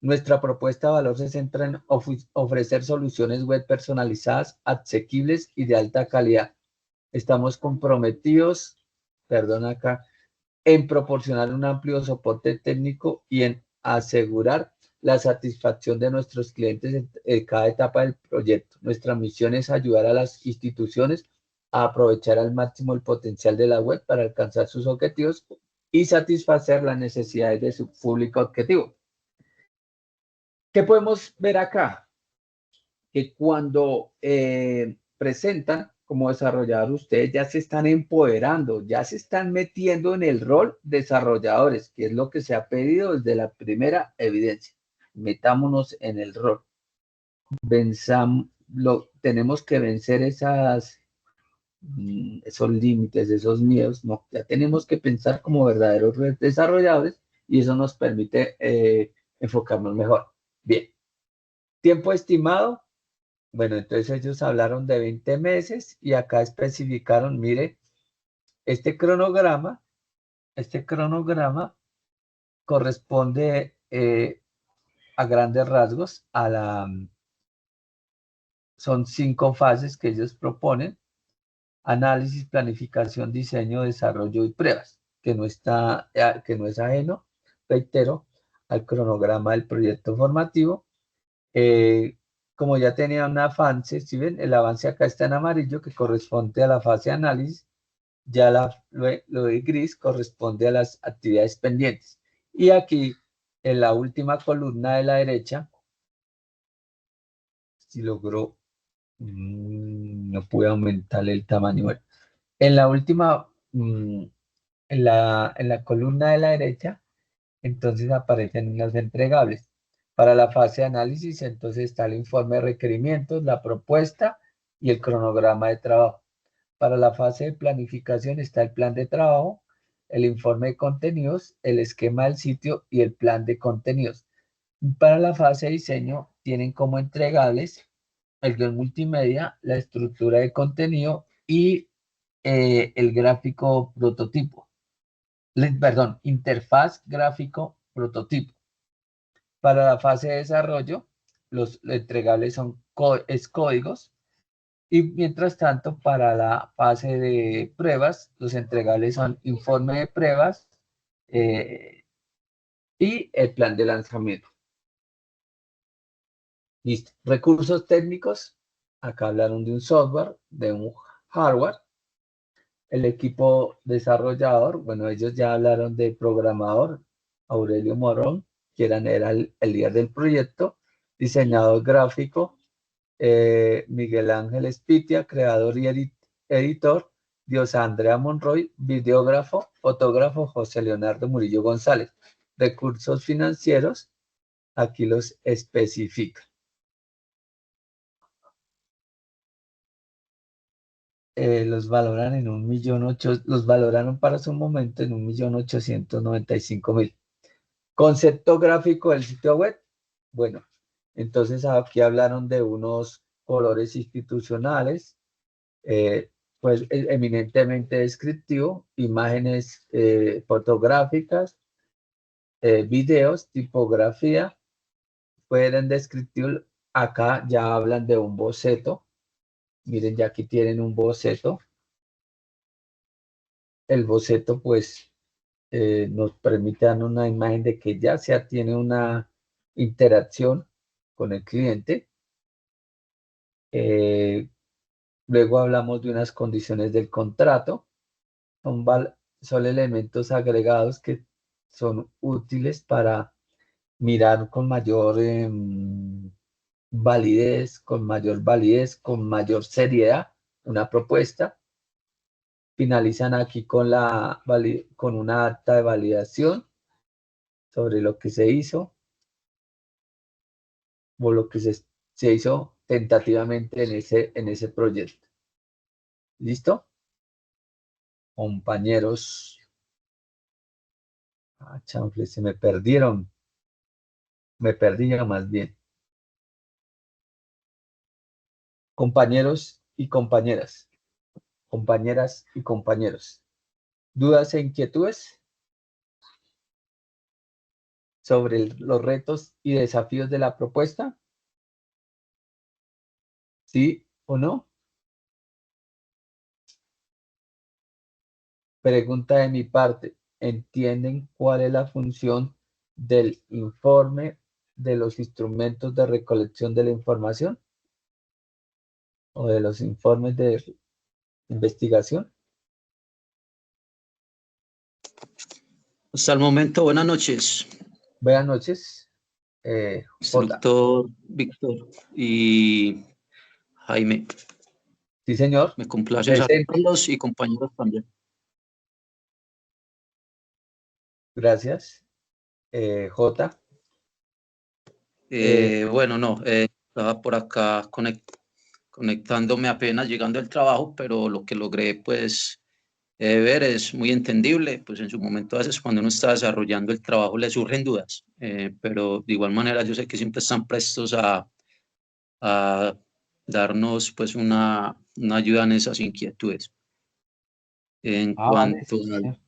Nuestra propuesta de valor se centra en ofrecer soluciones web personalizadas, asequibles y de alta calidad. Estamos comprometidos, perdón acá, en proporcionar un amplio soporte técnico y en asegurar la satisfacción de nuestros clientes en cada etapa del proyecto. Nuestra misión es ayudar a las instituciones a aprovechar al máximo el potencial de la web para alcanzar sus objetivos y satisfacer las necesidades de su público objetivo. ¿Qué podemos ver acá? Que cuando presentan como desarrollador, ustedes ya se están empoderando, ya se están metiendo en el rol de desarrolladores, que es lo que se ha pedido desde la primera evidencia. Metámonos en el rol. Tenemos que vencer esos límites, esos miedos, no, ya tenemos que pensar como verdaderos desarrolladores y eso nos permite enfocarnos mejor. Bien, tiempo estimado. Bueno, entonces ellos hablaron de 20 meses y acá especificaron, mire, este cronograma corresponde a grandes rasgos son 5 fases que ellos proponen: análisis, planificación, diseño, desarrollo y pruebas, que no es ajeno, reitero, al cronograma del proyecto formativo. Como ya tenía un avance, si ven, el avance acá está en amarillo, que corresponde a la fase de análisis, ya lo de gris corresponde a las actividades pendientes. Y aquí, en la última columna de la derecha, si logró, no pude aumentarle el tamaño. Bueno, en la última, en la columna de la derecha, entonces aparecen los entregables. Para la fase de análisis, entonces está el informe de requerimientos, la propuesta y el cronograma de trabajo. Para la fase de planificación está el plan de trabajo, el informe de contenidos, el esquema del sitio y el plan de contenidos. Para la fase de diseño tienen como entregables el guión multimedia, la estructura de contenido y el gráfico prototipo. Perdón, interfaz gráfico prototipo. Para la fase de desarrollo, los entregables son códigos. Y mientras tanto, para la fase de pruebas, los entregables son informe de pruebas y el plan de lanzamiento. Listo. Recursos técnicos. Acá hablaron de un software, de un hardware. El equipo desarrollador, bueno, ellos ya hablaron de programador, Aurelio Morón, que era el líder del proyecto, diseñador gráfico, Miguel Ángel Espitia, creador y editor, Diosa Andrea Monroy, videógrafo, fotógrafo, José Leonardo Murillo González. Recursos financieros, aquí los especifica. Los valoran en los valoraron para su momento en 1.895.000. Concepto gráfico del sitio web. Bueno, entonces aquí hablaron de unos colores institucionales, pues eminentemente descriptivo, imágenes fotográficas, videos, tipografía, pueden descriptivo. Acá ya hablan de un boceto. Miren, ya aquí tienen un boceto. El boceto, pues, nos permite dar una imagen de que ya se tiene una interacción con el cliente. Luego hablamos de unas condiciones del contrato. Son elementos agregados que son útiles para mirar con mayor validez, con mayor seriedad una propuesta. Finalizan aquí con una acta de validación sobre lo que se hizo o lo que se hizo tentativamente en ese proyecto. ¿Listo? Compañeros. Chanfle, se me perdieron. Me perdí ya más bien. Compañeros y compañeras. Compañeras y compañeros. ¿Dudas e inquietudes sobre los retos y desafíos de la propuesta? ¿Sí o no? Pregunta de mi parte, ¿entienden cuál es la función del informe de los instrumentos de recolección de la información o de los informes de investigación? Hasta el momento, buenas noches, Buenas noches, J. instructor Víctor y Jaime. Sí, señor. Me complace Presente. saludarlos y compañeros también. Gracias. J. Bueno, no, estaba por acá conectándome apenas llegando al trabajo, pero lo que logré pues ver es muy entendible, pues en su momento a veces cuando uno está desarrollando el trabajo le surgen dudas, pero de igual manera yo sé que siempre están prestos a darnos pues una ayuda en esas inquietudes. En Vale, cuanto sí, señor.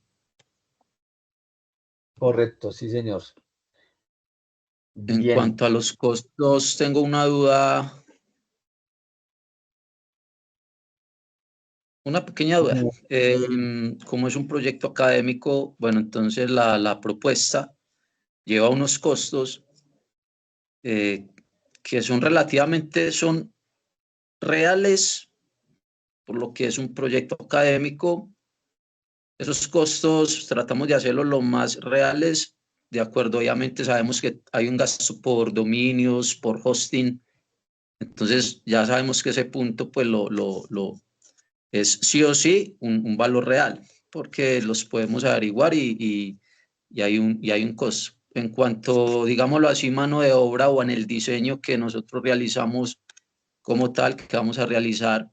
Correcto, sí, señor. En Bien. cuanto a los costos, tengo una duda, una pequeña duda. Como es un proyecto académico, bueno, entonces la propuesta lleva unos costos eh, que son relativamente, son reales, por lo que es un proyecto académico. Esos costos tratamos de hacerlo lo más reales, de acuerdo, obviamente sabemos que hay un gasto por dominios, por hosting, entonces ya sabemos que ese punto pues lo es sí o sí un valor real, porque los podemos averiguar y hay un costo. En cuanto, digámoslo así, mano de obra o en el diseño que nosotros realizamos como tal, que vamos a realizar,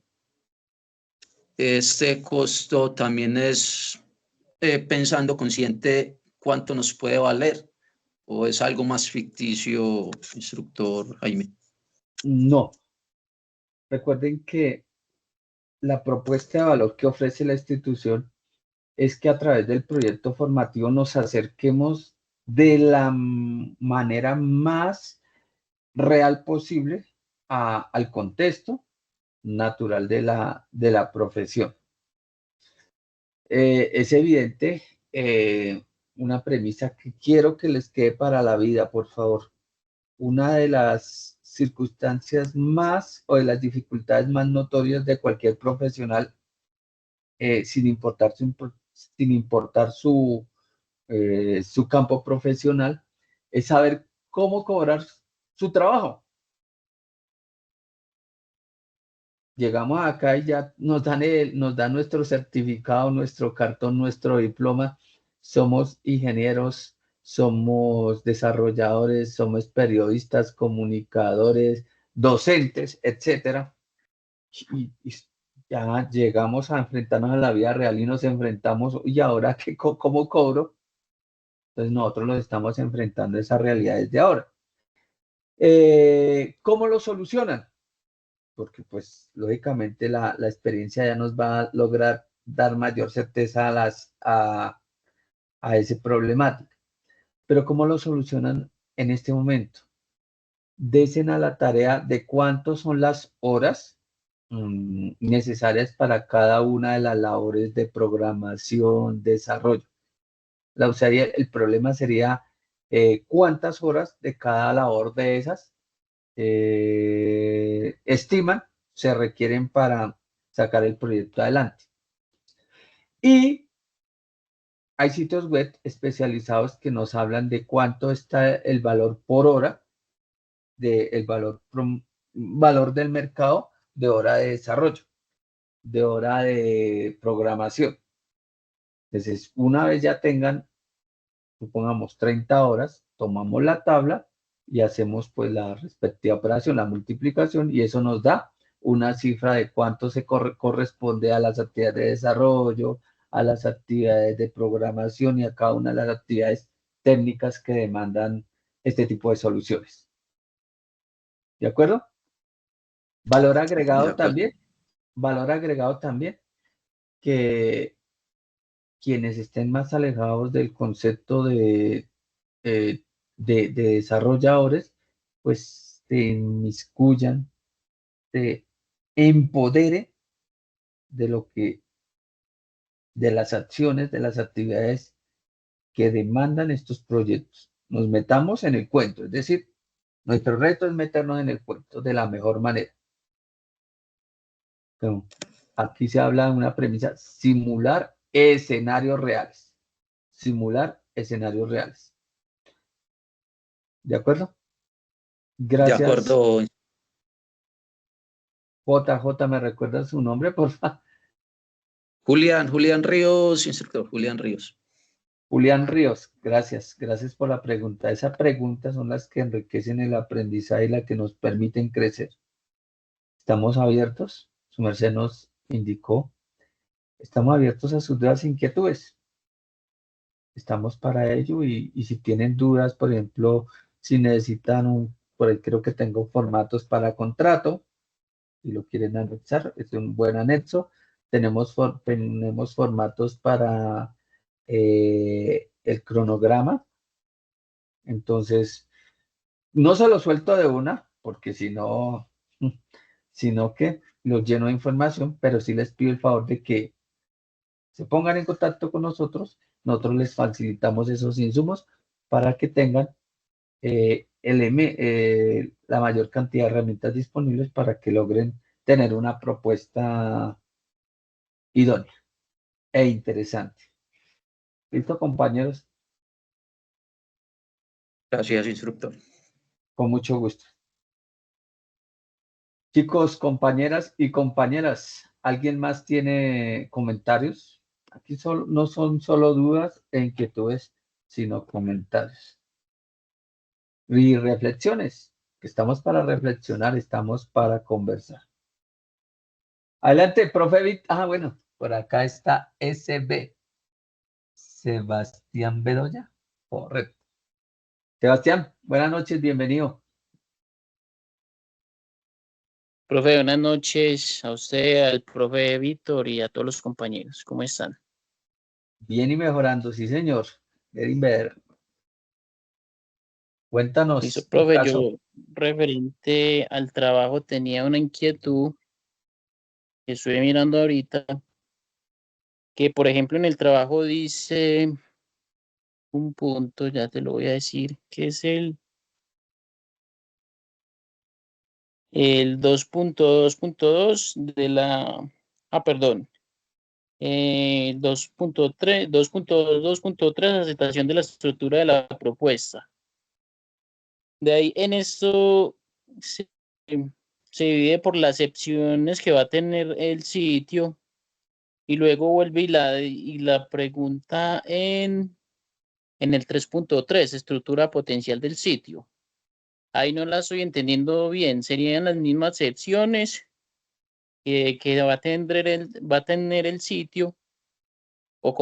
este costo también es pensando consciente cuánto nos puede valer o es algo más ficticio, instructor Jaime. No. Recuerden que la propuesta de valor que ofrece la institución es que a través del proyecto formativo nos acerquemos de la manera más real posible al contexto natural de la profesión. Es evidente, una premisa que quiero que les quede para la vida, por favor. Una de las circunstancias más o de las dificultades más notorias de cualquier profesional, sin importar su campo profesional, es saber cómo cobrar su trabajo. Llegamos acá y ya nos dan nuestro certificado, nuestro cartón, nuestro diploma. Somos ingenieros, somos desarrolladores, somos periodistas, comunicadores, docentes, etcétera. Y ya llegamos a enfrentarnos a la vida real y nos enfrentamos, ¿y ahora qué, cómo cobro? Entonces nosotros nos estamos enfrentando a esa realidad desde ahora. ¿Cómo lo solucionan? Porque pues lógicamente la experiencia ya nos va a lograr dar mayor certeza a ese problemática. Pero ¿cómo lo solucionan en este momento? Desen a la tarea de cuántas son las horas necesarias para cada una de las labores de programación, desarrollo. El problema sería cuántas horas de cada labor de esas estiman se requieren para sacar el proyecto adelante. Y hay sitios web especializados que nos hablan de cuánto está el valor por hora, valor del mercado de hora de desarrollo, de hora de programación. Entonces, una vez ya tengan, supongamos 30 horas, tomamos la tabla y hacemos pues la respectiva operación, la multiplicación, y eso nos da una cifra de cuánto se corresponde a las actividades de desarrollo, a las actividades de programación y a cada una de las actividades técnicas que demandan este tipo de soluciones. ¿De acuerdo? Valor agregado también, que quienes estén más alejados del concepto eh, de desarrolladores, pues se inmiscuyan, se empodere de lo que de las acciones, de las actividades que demandan estos proyectos. Nos metamos en el cuento, es decir, nuestro reto es meternos en el cuento de la mejor manera. Pero aquí se habla de una premisa, simular escenarios reales. Simular escenarios reales. ¿De acuerdo? De Gracias. acuerdo. JJ, ¿me recuerda su nombre, por favor? Julián Ríos, instructor, Julián Ríos. Julián Ríos, gracias por la pregunta. Esas preguntas son las que enriquecen el aprendizaje y las que nos permiten crecer. ¿Estamos abiertos? Su merced nos indicó. Estamos abiertos a sus dudas e inquietudes. Estamos para ello y si tienen dudas, por ejemplo, si necesitan por ahí creo que tengo formatos para contrato, si lo quieren anexar, es un buen anexo. Tenemos formatos para el cronograma. Entonces, no se lo suelto de una, porque sino que los lleno de información, pero sí les pido el favor de que se pongan en contacto con nosotros. Nosotros les facilitamos esos insumos para que tengan la mayor cantidad de herramientas disponibles para que logren tener una propuesta idónea e interesante. ¿Listo, compañeros? Gracias, instructor. Con mucho gusto. Chicos, compañeras y compañeras, ¿alguien más tiene comentarios? Aquí no son solo dudas e inquietudes, sino comentarios. Y reflexiones, que estamos para reflexionar, estamos para conversar. Adelante, profe. Bueno, por acá está SB. Sebastián Bedoya. Correcto. Sebastián, buenas noches, bienvenido. Profe, buenas noches a usted, al profe Víctor y a todos los compañeros. ¿Cómo están? Bien y mejorando, sí, señor. Getting better. Cuéntanos. Listo, profe, yo referente al trabajo tenía una inquietud que estoy mirando ahorita, que por ejemplo en el trabajo dice un punto, ya te lo voy a decir, que es el 2.2.2 de la, perdón, 2.3, aceptación de la estructura de la propuesta. De ahí en esto se divide por las secciones que va a tener el sitio y luego vuelve y la pregunta en el 3.3, estructura potencial del sitio. Ahí no la estoy entendiendo bien. Serían las mismas secciones que va a tener el sitio o